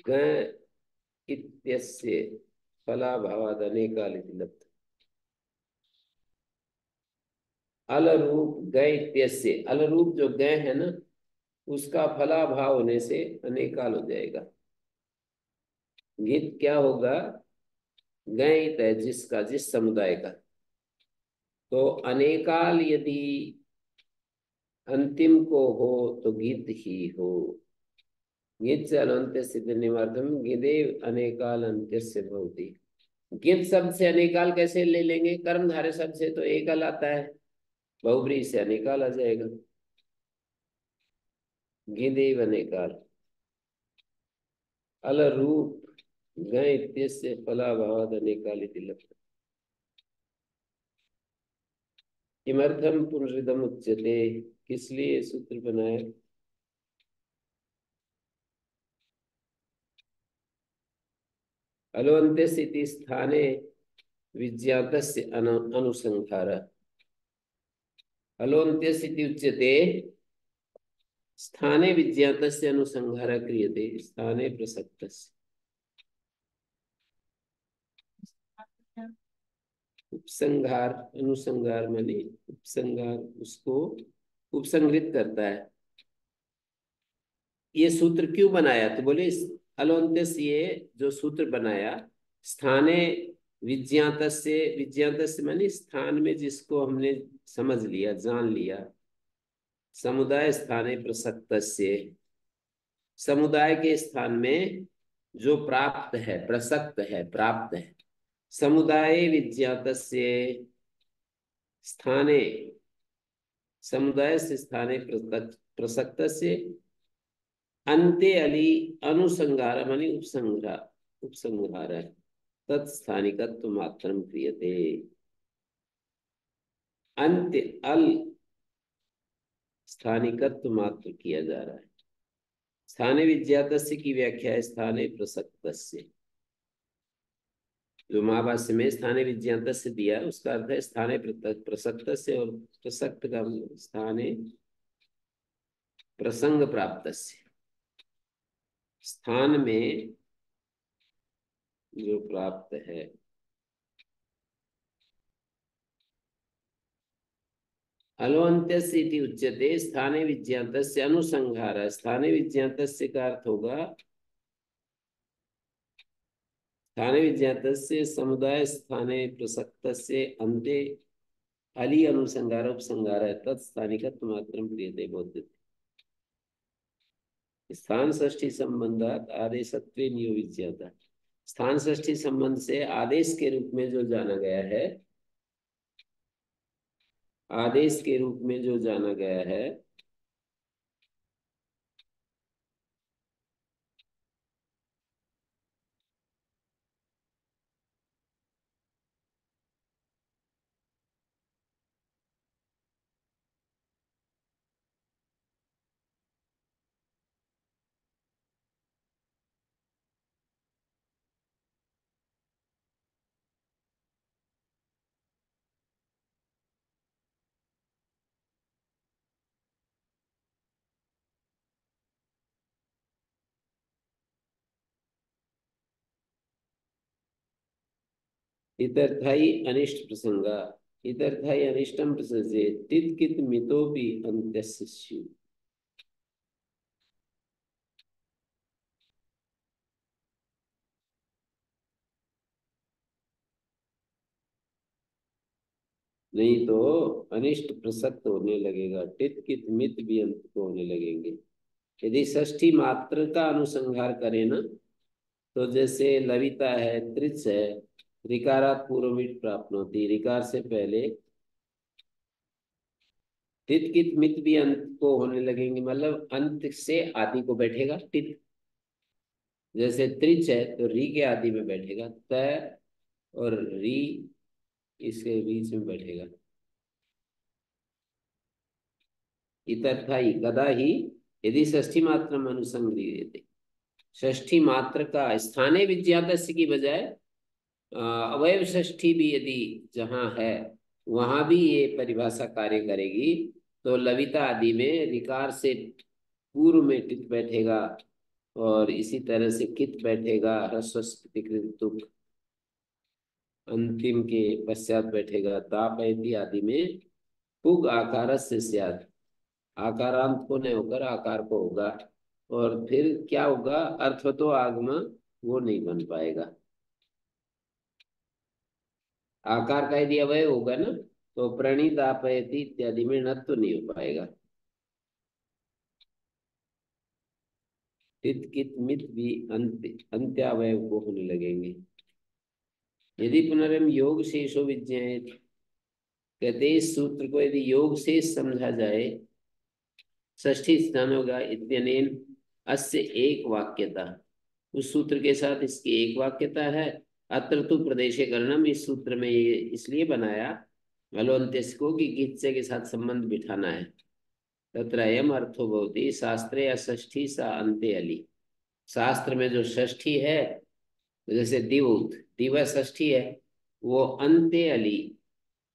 Speaker 1: ग इत्यस्य फलाभावाद अनेकाल इति लब्ध, अल रूप ग इत्यस्य, अल रूप जो ग है ना उसका फलाभाव होने से अनेकाल हो जाएगा। गीत क्या होगा, गणित है जिसका, जिस समुदाय का, तो अनेकाल यदि अंतिम को हो तो गीत ही हो। गीत से अनंत सिद्ध निवार्धम गिदेव अनेकाल अंत्यस्य भवति, गीत शब्द से अनेकाल कैसे ले लेंगे, कर्मधारय शब्द से तो एकल आता है, बहुब्रीहि से अनेकाल आ जाएगा। गिदेव अनेकाल, अल रूप गण इत्यस्य फलाभावाद अनेकाल इति लब्ध, किमर्थम पुनरिदम उच्यते, किस लिए सूत्र बनाए, अलोन्त्यस्य इति स्थाने विज्ञातस्य अनुसंहार, हलोऽन्त्यस्य इति उच्यते स्थाने विज्ञातस्य अनुसंहारः क्रियते स्थाने प्रसक्तस्य। उपसंहार, अनुसंहार माने उपसंहार, उसको उपसंहरित करता है। ये सूत्र क्यों बनाया, तो बोले हलोऽन्त्यस्य, ये जो सूत्र बनाया, स्थाने विज्ञातस्य, विज्ञातस्य माने स्थान में जिसको हमने समझ लिया, जान लिया, समुदाय स्थाने प्रसक्तस्य, समुदाय के स्थान में जो प्राप्त है, प्रसक्त है, प्राप्त है, समुदाय विज्ञातस्य स्थाने, समुदाय से स्थाने प्रसक्तस्य अन्ते अली अनुसंगार मानी उपसंहार, उपसंहार है, तत्स्थानिकत्व मात्रम क्रियते। अंत्य अल स्थानिकत्व मात्र किया जा रहा है। स्थाने विज्ञातस्य की व्याख्या है स्थाने प्रसक्तस्य। जो महाभाष्य में स्थाने विज्ञातस्य दिया है उसका अर्थ है स्थाने प्रसक्तस्य, और प्रसक्त का स्थाने प्रसंग प्राप्तस्य, स्थान में जो प्राप्त है। हलोऽन्त्यस्य इति उच्यते स्थाने विज्ञातस्य अनुसंहारः। स्थाने विज्ञातस्य का अर्थ होगा स्थाने विज्ञातस्य समुदाय स्थाने प्रसक्तस्य अन्ते अली अनुसंहार उपसंहार तत्स्थानिकत्व मात्रं क्रियते बोध्यते। स्थान षष्ठी संबंधात आदेशत्वे नियोज्यता। स्थान षष्ठी संबंध से आदेश के रूप में जो जाना गया है, आदेश के रूप में जो जाना गया है, इतर्थाई अनिष्ट प्रसंगा, इतर्थाई अनिष्टम प्रसजे तितकित मितोपि अंत्यस्य स्यु। नहीं तो अनिष्ट प्रसक्त होने लगेगा, टित कित मित भी अंत को होने लगेंगे। यदि षष्ठी मात्र का अनुसंहार करें ना, तो जैसे लविता है, त्रिच है, ऋकारात पूर्व मिट प्राप्त होती, ऋकार से पहले टित कित मित भी अंत को होने लगेंगे, मतलब अंत से आदि को बैठेगा टित। जैसे त्रिच है तो री के आदि में बैठेगा त, और री इसके बीच में बैठेगा। इतर्थाई कदा ही यदि षष्ठी मात्र अनुसंग्रियते, षष्ठी मात्र का स्थाने विज्ञातस्य की बजाय अवयव षष्ठी भी यदि जहाँ है वहां भी ये परिभाषा कार्य करेगी, तो लविता आदि में रिकार से पूर्व में टित बैठेगा, और इसी तरह से कित बैठेगा, ह्रस्व स्फुटिकृत तुक अंतिम के पश्चात बैठेगा, तापयति आदि में पुग आकार से स्यात्, आकारांत को नहीं होकर आकार को होगा, और फिर क्या होगा, अर्थवतो आगम वो नहीं बन पाएगा। आकार का यदि अवयव होगा ना, तो प्रणीत आपयति इत्यादि में नत्व नहीं हो पाएगा। टित कित मित भी अंत्यावयव को होने लगेंगे। यदि पुनरम योग शेषो विज्ञायत, कहते इस सूत्र को यदि योग शेष समझा जाए, षष्ठी स्थान होगा इत्यनेन अस्य एक वाक्यता, उस सूत्र के साथ इसकी एक वाक्यता है। अत्र तो प्रदेशे करणम, इस सूत्र में ये इसलिए बनाया हलोऽन्त्यस्य को कि किच्चे के साथ संबंध बिठाना है। तत्र अयम अर्थो भवति शास्त्रे या षष्ठी सा अन्ते अली, शास्त्र में जो षष्ठी है, जैसे दिवुत दिवा षष्ठी है, वो अन्ते अली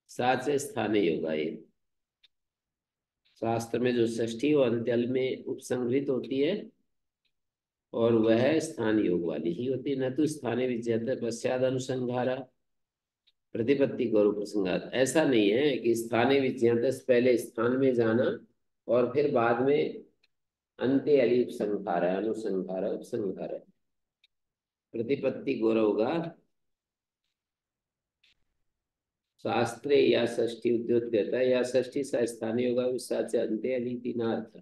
Speaker 1: साचे स्थाने योगा ये। शास्त्र में जो षष्ठी और अंत्यल में उपसंहृत होती है, और वह स्थान योग वाली ही होती है। न तो स्थाने विद्यते पश्चाद अनुसंहारा प्रतिपत्ति गौरव प्रसंगात। ऐसा नहीं है कि स्थाने विद्यते पहले स्थान में जाना और फिर बाद में अंत्य अली उपसंहार है, अनुसंहार है, उपसंहार है। प्रतिपत्ति गौरव होगा शास्त्रे या षष्ठी उद्योत कहता है, या षष्ठी सा स्थानीय होगा विशाल से अंत्य अली तीन अर्थ।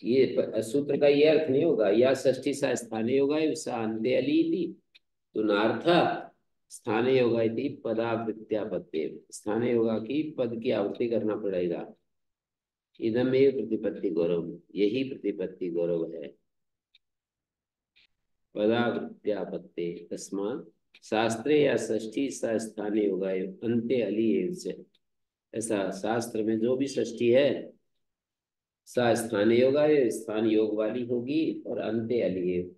Speaker 1: ये सूत्र का ये अर्थ नहीं होगा या षष्ठी सा स्थानीय होगा विशा अंत्य अली थी तो नार्थ स्थानीय होगा इति पदावृत्त्यापत्ति। स्थानीय होगा कि पद की आवृत्ति करना पड़ेगा। इदमेव प्रतिपत्ति गौरव, यही प्रतिपत्ति गौरव है। पदावृत्त्यापत्ति तस्मात् शास्त्रे या षष्ठी सा स्थानीय होगा अंत्य अली एव से। ऐसा शास्त्र में जो भी षष्ठी है सा स्थानीय होगा, ये स्थान योग वाली होगी और अंत्य अली एव।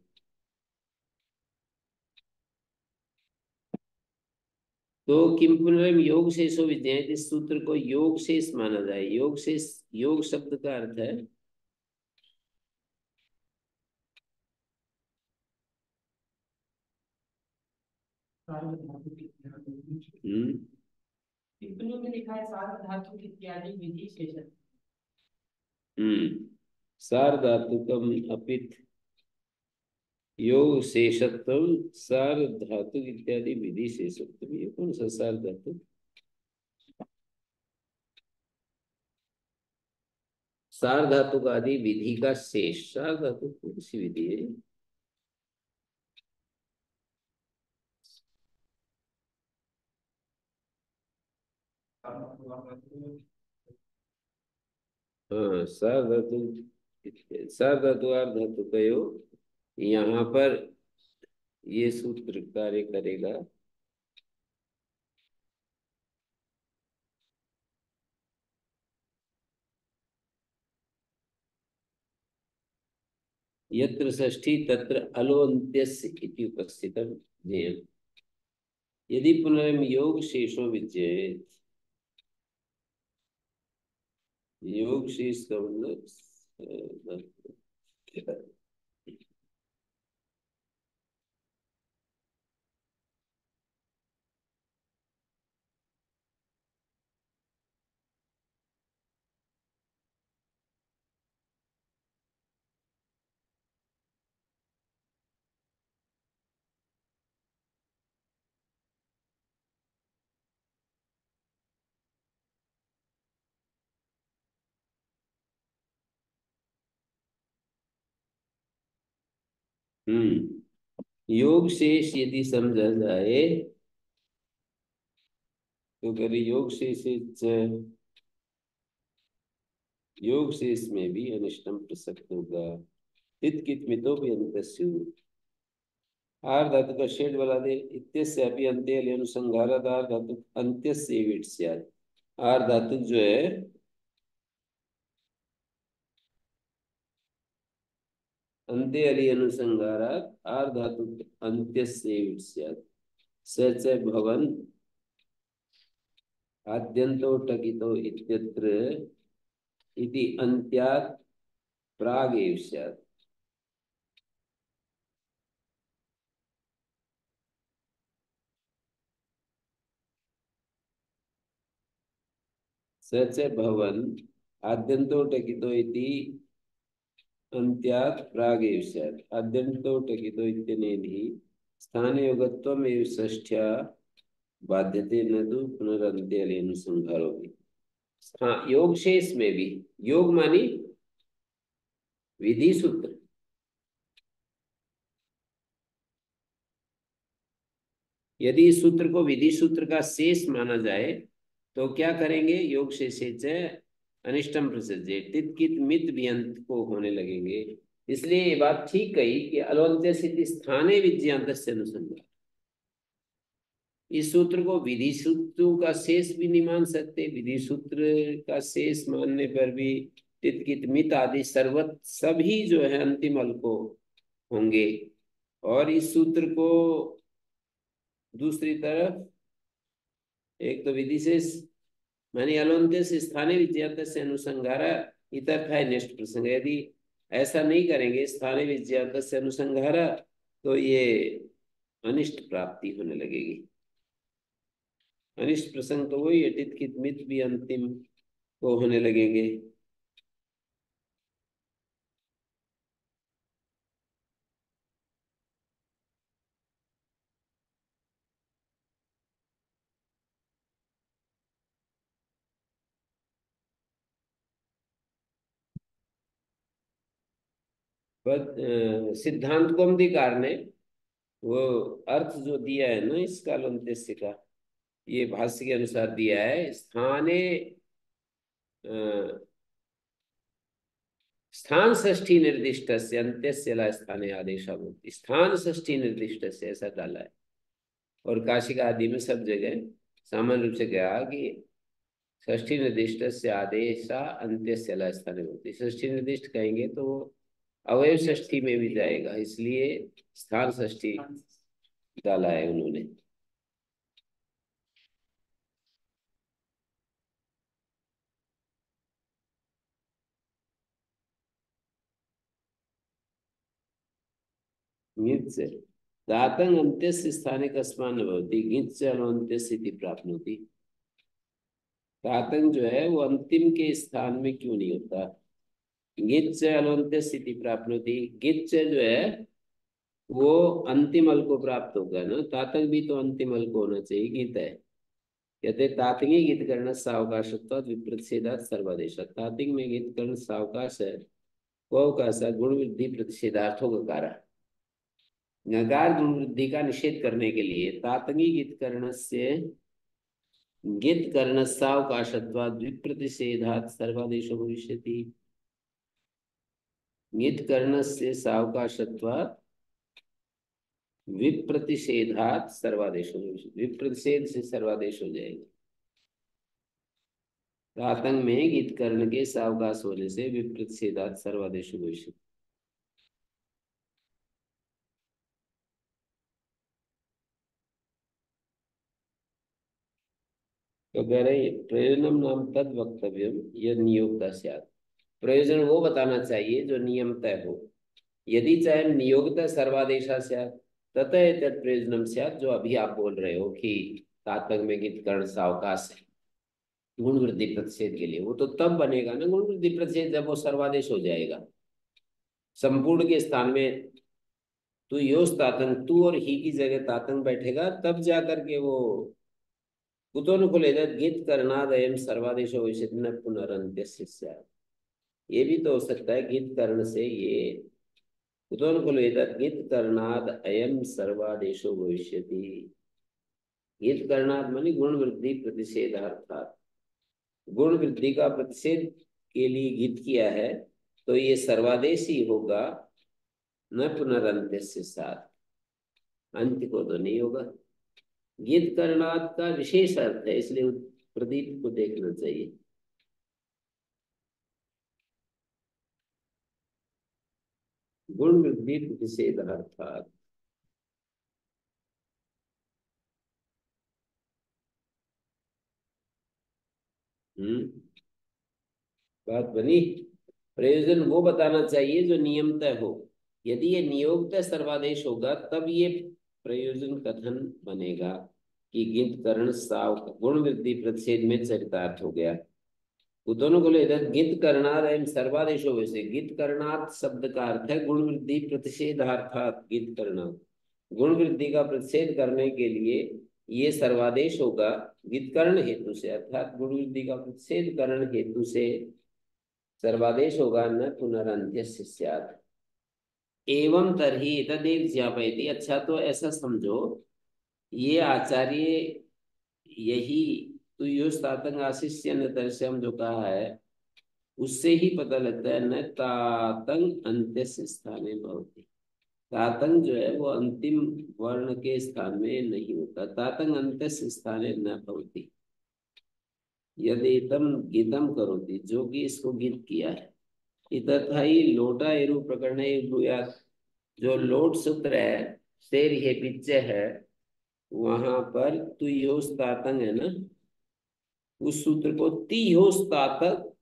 Speaker 1: तो किम पुनरम योग शेषो विद्या, इस सूत्र को योग शेष माना जाए। योग शेष, योग शब्द का अर्थ है
Speaker 2: टिप्पणी में लिखा है सार्थ धातु इत्यादि विधि शेषन।
Speaker 1: सार्धातुकम अपित योग शेषत्व सार्धातु इत्यादि विधि शेषत्व। ये कौन सा सार्धातु? सार्धातु का आदि विधि का शेष। सार्धातु कौन सी विधि है? हाँ, सार्धातु, सार्धातु अर्धातु कयो, यहाँ पर ये सूत्र कार्य करेगा। यत्र षष्ठी तत्र अलोन्त्यस्य इति उपस्थितम् ज्ञेयम्। यदि पुनरम योग शेषो विद्येत, योग शेष का मतलब योग शेष यदि समझा जाए तो फिर योग शेष, योग शेष में भी अनिष्टम प्रसक्त होगा। हित कित मितो भी अंतस्यु आर धातु का शेड वाला दे इत्यस्य अभी अंत्य अनुसंहारत आर धातु अंत्यस्य विट स्यात्। आर धातु जो है अंत्य अलि अनुसंहारात आर धातु अंत्यस्य विट स्यात्। स च भवन आद्यन्तो टकितो इत्यत्र इति अन्त्यात् प्राग एव स्यात्। स च भवन आद्यन्तो टकितो इति अन्त्यात् प्राग एव स्यात्। आद्यन्तो टकितो इत्यनेन स्थाने योगत्वम् एव षष्ठ्या बाध्यते न तो पुनरंत्य अली अनुसंहारो भी। हाँ, योग शेष में भी, योग मानी विधि सूत्र। यदि इस सूत्र को विधि सूत्र का शेष माना जाए तो क्या करेंगे? योग शेष अनिष्टम प्रसज्जे तित कित मित व्यंत को होने लगेंगे। इसलिए ये बात ठीक कही कि अलोन्त्य सिद्धि स्थाने विज्ञात अनुसंधान। इस सूत्र को विधि सूत्रों का शेष भी नहीं मान सकते। विधि सूत्र का शेष मानने पर भी तित कित मित आदि सर्वत सभी जो है अंतिम अल को होंगे। और इस सूत्र को दूसरी तरफ एक तो विधि शेष मानी अलोन्त्य से स्थानीय विज्ञात से अनुसंगारा इतर्था निष्ठ प्रसंग। यदि ऐसा नहीं करेंगे स्थाने विज्ञात से अनुसंहारा, तो ये अनिष्ट प्राप्ति होने लगेगी। अनिष्ट प्रसंग तो वही अटित कित मित भी अंतिम को होने लगेंगे। पर सिद्धांत कौमुदीकार ने वो अर्थ जो दिया है ना इस कालोन्त्यस्य का, ये भाष्य के अनुसार दिया है। स्थाने स्थान षष्ठी निर्दिष्ट से अंत्यस्य ला स्थाने आदेश भवति। स्थान षष्ठी निर्दिष्ट से ऐसा डाला है। और काशिका आदि में सब जगह सामान्य रूप से कहा कि षष्ठी निर्दिष्ट से आदेशा अंत्यस्य ला स्थाने भवति। षष्ठी निर्दिष्ट कहेंगे तो वो अवयव षष्ठी में भी जाएगा, इसलिए स्थान षष्ठी डाला है उन्होंने। ङित् से दातंग अंत्यस्य स्थाने कस्मान् न भवति ङित् च अन्त्यस्य इति प्राप्नोति। दातंग जो है वो अंतिम के स्थान में क्यों नहीं होता? ङित् च अन्त्यस्य इति प्राप्नोति। ङित् च जो है वो अंतिम अल को प्राप्त होगा ना, तातंग भी तो अंतिम अल को होना चाहिए, गीत है। कहते तातंगी गीत कर्ण सावकाशत्व विप्रतिषेधात् सर्वादेशात्। तातंग में गीत कर्ण सावकाश है, वो अवकाश गुण वृद्धि प्रतिषेधार्थों का कारण। नकार गुण वृद्धि का निषेध करने के लिए तातंगी गीत कर्ण से गीत कर्ण सावकाशत्वात् विप्रतिषेधात् सर्वादेशो भविष्यति। गीत कर्ण से सावकाशत्वात् विप्रतिषेधात् सर्वादेश हो, विप्रतिषेध से सर्वादेश हो जाएगा। तातंग में गीत कर्ण के सावकाश होने से विप्रतिषेधात् सर्वादेश हो भविष्य। तो कह रहे प्रयोजनम नाम तद वक्तव्यम यह नियोक्ता स्यात्। प्रयोजन वो बताना चाहिए जो नियमतः हो। यदि चाहे नियोगतः सर्वादेशा स्यात् ततः तद प्रयोजनम स्यात्। जो अभी आप बोल रहे हो कि तातंग में गीत कर्ण सावकाश है गुण वृद्धि प्रतिषेध के लिए, वो तो तब बनेगा ना गुण वृद्धि प्रतिषेध जब वो सर्वादेश हो जाएगा। संपूर्ण के स्थान में तू योस तातंग, तू और ही की जगह तातंग बैठेगा, तब जा करके वो कुतोन को लेकर गीत करनाद एवं सर्वादेश भविष्य न पुनरंत्य शिष्य। ये भी तो हो सकता है गीत कर्ण से ये कुतोन को लेकर गीत करनाद अयम सर्वादेशो भविष्यति। गीत करनाद मानी गुण वृद्धि प्रतिषेधार्थात। गुण वृद्धि का प्रतिषेध के लिए गीत किया है, तो ये सर्वादेश ही होगा, न पुनरंत्य से साथ, अंत को तो नहीं होगा। गीत करनाद का विशेष अर्थ है, इसलिए प्रदीप को देखना चाहिए। गुण वृद्धि प्रतिषेधार्थात। बात बनी। प्रयोजन वो बताना चाहिए जो नियमतः हो। यदि ये नियोगतः सर्वादेश होगा तब ये प्रयोजन कथन बनेगा कि गित कर्ण साव गुण वृद्धि प्रतिषेध में चरितार्थ हो गया। वो दोनों को ले गित करणार्थ एवं सर्वादेशो वैसे। गित करणार्थ शब्द का अर्थ है गुण वृद्धि प्रतिषेधार्थात। गित करणार्थ गुण वृद्धि का प्रतिषेध करने के लिए ये सर्वादेश होगा गित कर्ण हेतु से, अर्थात गुण वृद्धि का प्रतिषेध करण हेतु से सर्वादेश होगा, न पुनरंत्य स्यात्। एवं तरही तदेव ज्ञापयति। अच्छा तो ऐसा समझो, ये आचार्य यही तो यो तातंग आशिष्य न तरस्यम जो कहा है उससे ही पता लगता है न तातंग अंत्य स्थाने भवति। तातंग जो है वो अंतिम वर्ण के स्थान में नहीं होता। तातंग अंत्य स्थाने न भवति। यदि तम गीतम करोति, जो कि इसको गीत किया है। तथा ही लोटा एरु प्रकरण ब्रूयात्। जो लोट सूत्र है शेर ये पिच्चे है, वहां पर तुयोस तातंग है ना, उस सूत्र को तिहोस तातक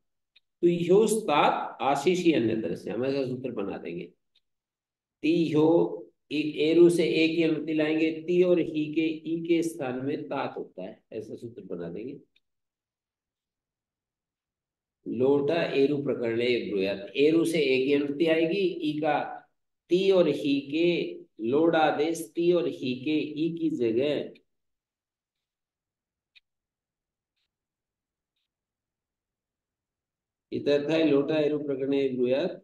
Speaker 1: तो ह्योस्तात आशीषी अन्यतर से, हम ऐसा सूत्र बना देंगे। ती ह्यो एरू से एक ही अनुमति लाएंगे, ती और ही के ई के स्थान में तात होता है, ऐसा सूत्र बना देंगे। लोटा एरू प्रकरणे ब्रूयात, एरू से एक ही अनुमति आएगी, ई का ती और ही के लोड आदेश ती और ही के ई की जगह इतर था लोटा एरू प्रकरणे ब्रूयात।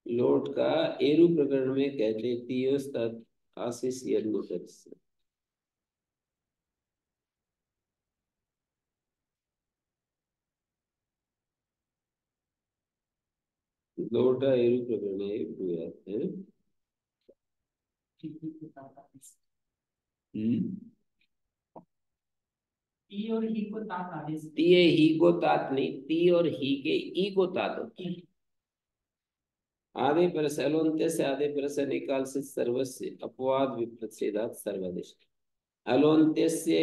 Speaker 1: लोट का एरू प्रकरण में कहते तीयोस तत् आशीष यज्ञोत्तर से। लोटा एरू प्रकरणे ब्रूयात है।
Speaker 2: ठीक है, ताता इस।
Speaker 1: हम्म।
Speaker 2: ई और ही को तात आदेश।
Speaker 1: ती ही को तात नहीं, ती और ही के ई को तात होता है। आधे परस अलोन्त्य से आधे परस निकाल से सर्वस्य अपवाद विप्रच्छेदात सर्वदिश। अलोन्त्य से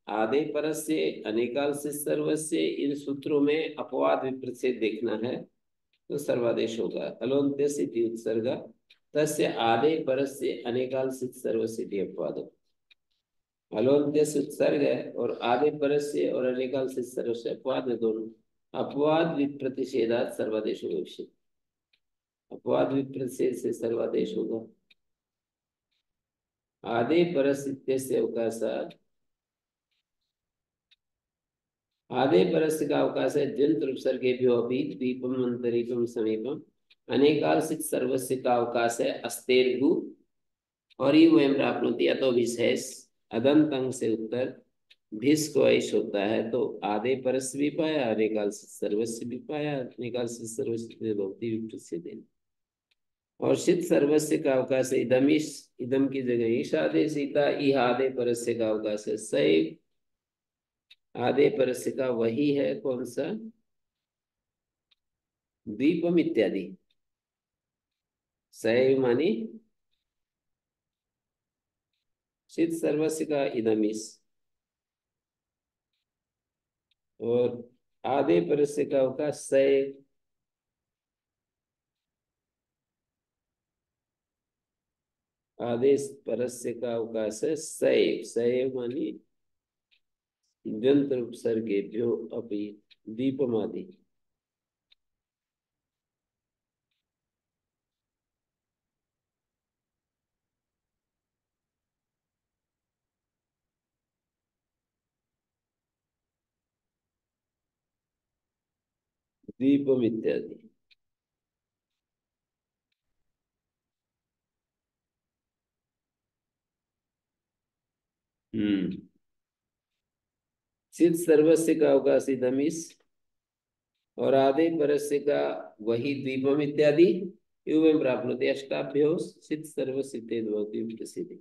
Speaker 1: आधे परस से अनिकाल से सर्वस्य, इन सूत्रों में अपवाद विप्रच्छेद देखना है तो सर्वादेश होगा। अलोन्त्य से उत्सर्ग तस्य आधे परस से अनिकाल से सर्वस्य अपवाद। अलोन्त्य से उत्सर्ग है और आधे परस से और अनिकाल से सर्वस्य अपवाद है, दोनों अपवाद विप्रतिषेधात सर्वादेश भविष्य। अपवाद विप्रतिषेध से सर्वादेश होगा। आधे परस इत्यस्य अवकाशात्, आधे परस का अवकाश है जंत्र उपसर्गेभ्यो अपि द्वीपम अंतरिकम समीपम। अनेकाल सिद्ध सर्वस्य का अवकाश है अस्तेर्गु और ये वयम प्राप्नोति अतो विशेष अदंत अंग से उत्तर भिस को ऐश होता है, तो आधे परस भी पाया, अनेकाल सिद्ध सर्वस्य भी पाया, अनेकाल सिद्ध सर्वस्य भवति विप्रतिषेधेन। और सिद्ध सर्वस्य का अवकाश है इदमिश, इदम की जगह ईश आदेश सीता, इह आधे परस्य का अवकाश है सैव, आधे परस्य का वही है कौन सा, द्वीपम इत्यादि। सैव मानी सिद्ध सर्वस्य का इदमिश, और आधे परस्य का अवकाश सैव, आदेश परस्य का अवकाश है सैव, सैव मानी जंत्र उपसर्गेभ्यो अपि दीपमादि। दीपम इत्यादि। सिद्ध सर्वस्य का अवकाश इदमिस और आधे परस्य का वही द्वीपम इत्यादि। एवं प्राप्नोति अष्टाभ्यो सिद्ध सर्वस्य भवति प्रसिद्धि।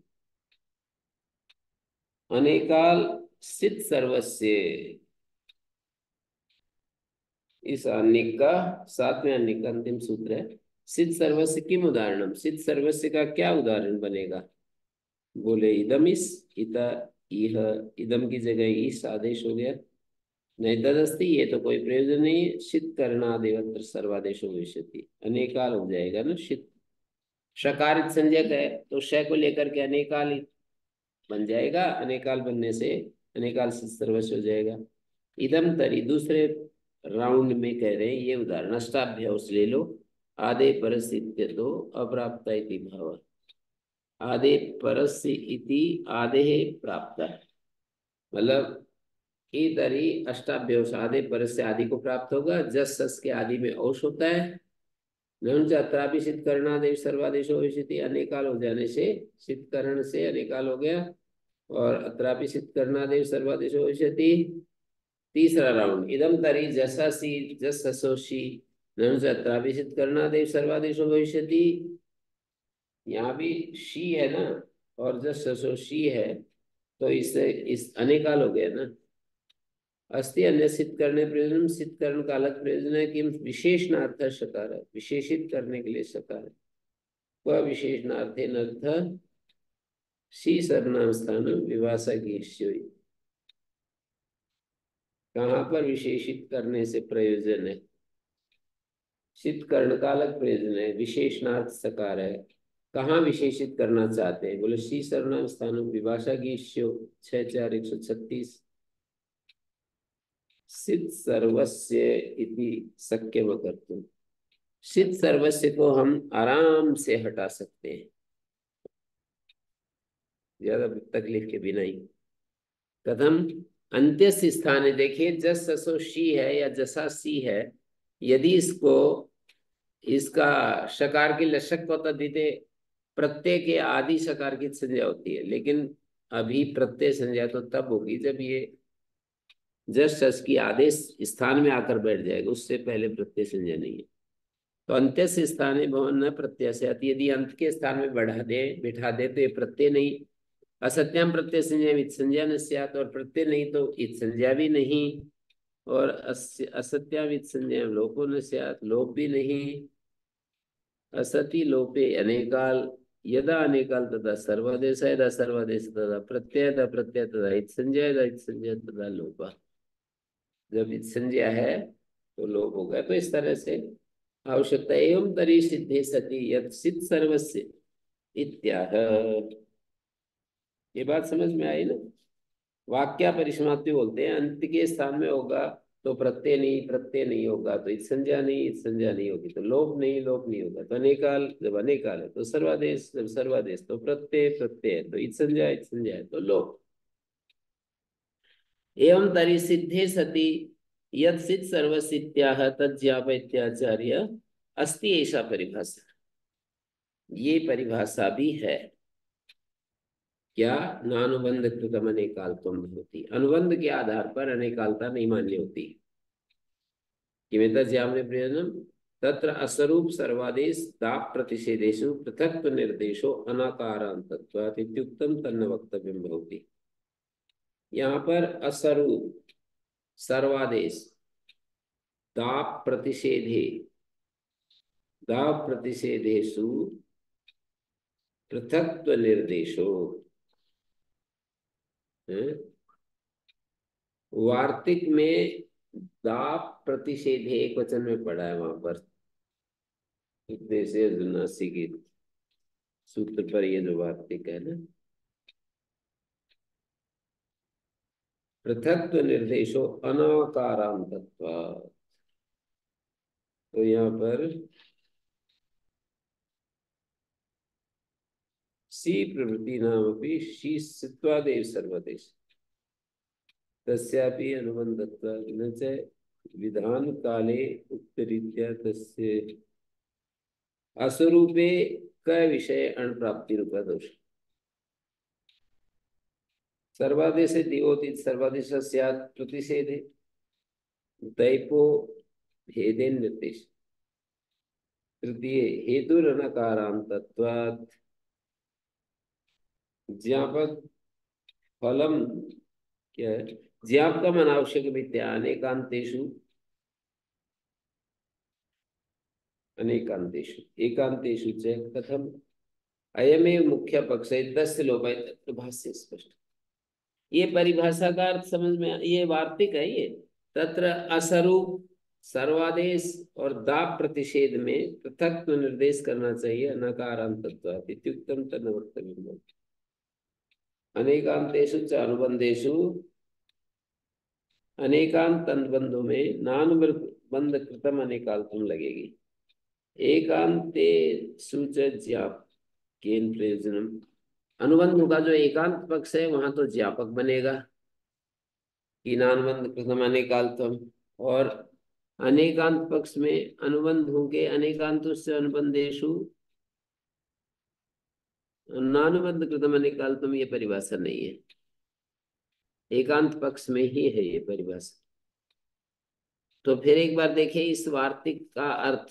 Speaker 1: अनेकाल सिद्ध सर्वस्य, इस अनिक का सातवें अनिक का अंतिम सूत्र है। सिद्ध सर्वस्य किम उदाहरणम, सिद्ध सर्वस्य का क्या उदाहरण बनेगा। बोले इदमिस, इता इह, इदम की जगह इस आदेश हो गया, नहीं तदस्ति, ये तो कोई प्रयोजन नहीं। शीत करणादेवत्र सर्वादेशो भविष्यति, अनेकाल हो जाएगा ना। शीत शकारित संज्ञक है तो श को लेकर के अनेकाल बन जाएगा, अनेकाल बनने से अनेकाल से सर्वस्व हो जाएगा। इदम तरी दूसरे राउंड में कह रहे हैं ये उदाहरण, अष्टाभ्यास ले लो। आधे परस्य तो अप्राप्त इति भाव, आधे परस्य इति आधे प्राप्त, मतलब इधरी अष्टाभ्यास आधे परस से आदि को प्राप्त होगा। जस सस के आदि में औष होता है। ननुच अत्रापि सिद्ध करणादेश सर्वादेश भविष्यति, अनेकाल हो जाने से सिद्ध करण से अनेकाल हो गया, और अत्रापि सिद्ध करणादेश सर्वादेश भविष्यति। तीसरा राउंड, इदम तरी जसा सी जस ससोशी ननुच अत्रापि सिद्ध करणादेश सर्वादेश भविष्यति। यहाँ भी शी है ना, और जस ससोशी है, तो इससे इस अनेकाल हो गया ना। अस्ति अन्य सिद्ध करने प्रयोजन, सिद्ध करण का अलग प्रयोजन है कि विशेषणार्थ शकार है, विशेषित करने के लिए शकार है। वह विशेषणार्थे नर्थ शी सर्वनाम स्थान विभाषा की कहाँ पर विशेषित करने से प्रयोजन है? सिद्ध कर्ण का अलग प्रयोजन है, विशेषणार्थ सकार है। कहाँ विशेषित करना चाहते हैं? बोले श्री सर्वनाम स्थानु विभाषा गीष्यो 64136। सिद्ध सर्वस्य इति शक्यम कर्तुम। सिद्ध सर्वस्य को हम आराम से हटा सकते हैं, ज्यादा तकलीफ के बिना ही। कथम? अंत्य स्थान है, देखिए जस ससो शी है या जसा सी है, यदि इसको इसका शकार की लशक होता देते, प्रत्यय के आदि शकार की संज्ञा होती है, लेकिन अभी प्रत्यय संज्ञा तो तब होगी जब ये जस सस की आदेश स्थान में आकर बैठ जाएगा, उससे पहले प्रत्यय संज्ञा नहीं है। तो अंत्य से स्थान भवन न प्रत्याशयात, यदि अंत के स्थान में बढ़ा दे बिठा दे तो ये प्रत्यय नहीं। असत्याम प्रत्यय संज्ञा इत संज्ञा न स्यात्, और प्रत्यय नहीं तो इत संज्ञा भी नहीं। और असत्याम इत संज्ञा लोपो न स्यात्, लोप भी नहीं। असति लोपे अनेकाल, यदा अनेकाल तदा सर्वादेश, यदा सर्वादेश तदा प्रत्यय, तदा प्रत्यय तदा इत संज्ञा, यदा इत संज्ञा तदा लोपा। जब इत संज्ञा है तो लोप होगा। तो इस तरह से आवश्यकता एवं तरी सिद्धे सति यत् सिद्ध सर्वस्य इत्याह। ये बात समझ में आई ना? वाक्या परिसमाप्ति बोलते हैं, अंत के स्थान में होगा तो प्रत्यय नहीं, प्रत्यय नहीं होगा तो इत संज्ञा नहीं, इत संज्ञा नहीं होगी तो लोप नहीं, लोप नहीं होगा तो अनेकाल, जब अनेकाल है तो सर्वादेश, जब सर्वादेश तो प्रत्यय, प्रत्यय है तो इत संज्ञा, इत संज्ञा है तो लोप। एवं तरी सिद्धे सति यद सिद्ध सर्वसित्याह तज्ज्ञापयत्याचार्य अस्ति, ऐसा परिभाषा, ये परिभाषा भी है। क्या? नानुबंध कृतम अनेकाल्पम होती, अनुबंध के आधार पर अनेकालता नहीं मान्य होती। किमेता ज्यामने प्रयोजनम तत्र असरूप सर्वादेश दाप प्रतिषेधेषु पृथक्त्व निर्देशो अनाकारांतत्वात् इत्युक्तम तन्न वक्तव्यम भवति। यहाँ पर असरूप सर्वादेश दाप प्रतिषेधे, दाप प्रतिषेधेषु पृथक्त्व निर्देशो, वार्तिक में दाप प्रतिषेधे एक वचन में पड़ा है वहां पर, से जुनासी की सूत्र पर ये जो वार्तिक है ना, पृथक्त्व निर्देशो अनाकारांतत्व। तो यहाँ पर सी प्रवृत्ति नाम अपनी शी सित्वादेव सर्वदेश तस्यापि अनुबंधत्व न च विधान काले उक्तरीत्या तस्य असरूपे क विषय अणप्राप्ति रूपा दोष। सर्वादेशे दिवोति सर्वादेश स्यात् प्रतिषेधे दैपो भेदेन निर्देश। तृतीय हेतुरनकारांतत्वात् ज्ञापक फलम, क्या है? ज्ञापकम अनावश्यक विद्या अनेकांतेषु, अनेकांतेषु एकांतेषु च कथम अयमेव मुख्य पक्ष है दस्य लोप भाष्य स्पष्ट। ये परिभाषा का अर्थ समझ में, ये वार्तिक है ये। तत्र असरूप सर्वादेश और दाप प्रतिषेध में पृथक्त्व निर्देश करना चाहिए, नकारांतत्वात् इत्युक्तम तन्न वक्तव्यम्। अनेकांतेषु च अनुबंधेषु, अनेकांत अनुबंधों में नानुबंध कृतम अनेकाल्पम लगेगी। एकांतेषु च ज्ञाप केन प्रयोजनम, अनुबंध का जो एकांत पक्ष है वहां तो ज्ञापक बनेगा कि नानुबंध कृतम अनेकाल्पम, और अनेकांत पक्ष में अनुबंध होंगे अनेकांत से अनुबंधेशु नानुबंध कृतम अनेकाल्पम, ये परिभाषा नहीं है, एकांत पक्ष में ही है ये परिभाषा। तो फिर एक बार देखिए इस वार्तिक का अर्थ,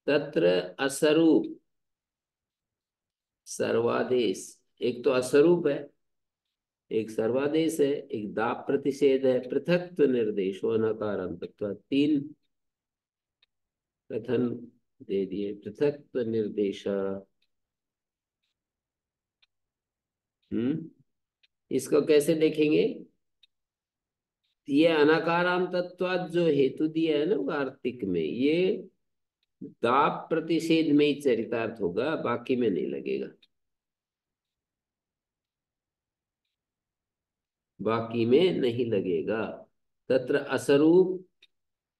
Speaker 1: तत्र असरूप सर्वादेश, एक तो असरूप है, एक सर्वादेश है, एक दाप प्रतिषेध है, पृथक्त्व निर्देशो अनकारांतत्व, तीन कथन दे दिए। पृथक्त्व निर्देश, इसको कैसे देखेंगे? ये अनाकारांतत्वात् जो हेतु दिया है ना वार्तिक में, ये दाप प्रतिषेध में ही चरितार्थ होगा, बाकी में नहीं लगेगा, बाकी में नहीं लगेगा। तत्र असरूप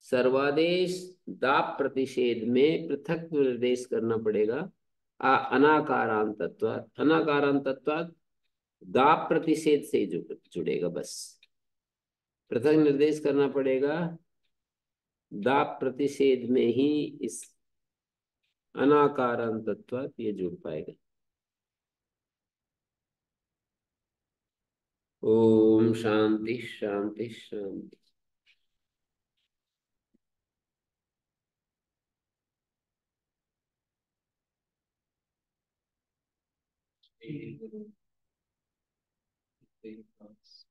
Speaker 1: सर्वादेश दाप प्रतिषेध में पृथक निर्देश करना पड़ेगा। अनाकारांतत्वात्, अनाकारांतत्वात् दाप प्रतिषेध से ही जुड़ेगा बस। पृथक निर्देश करना पड़ेगा, दाप प्रतिषेध में ही इस अनाकारांतत्वात् ये जुड़ पाएगा। ओम शांति शांति शांति।
Speaker 2: श्री गुरु तेग बख्श।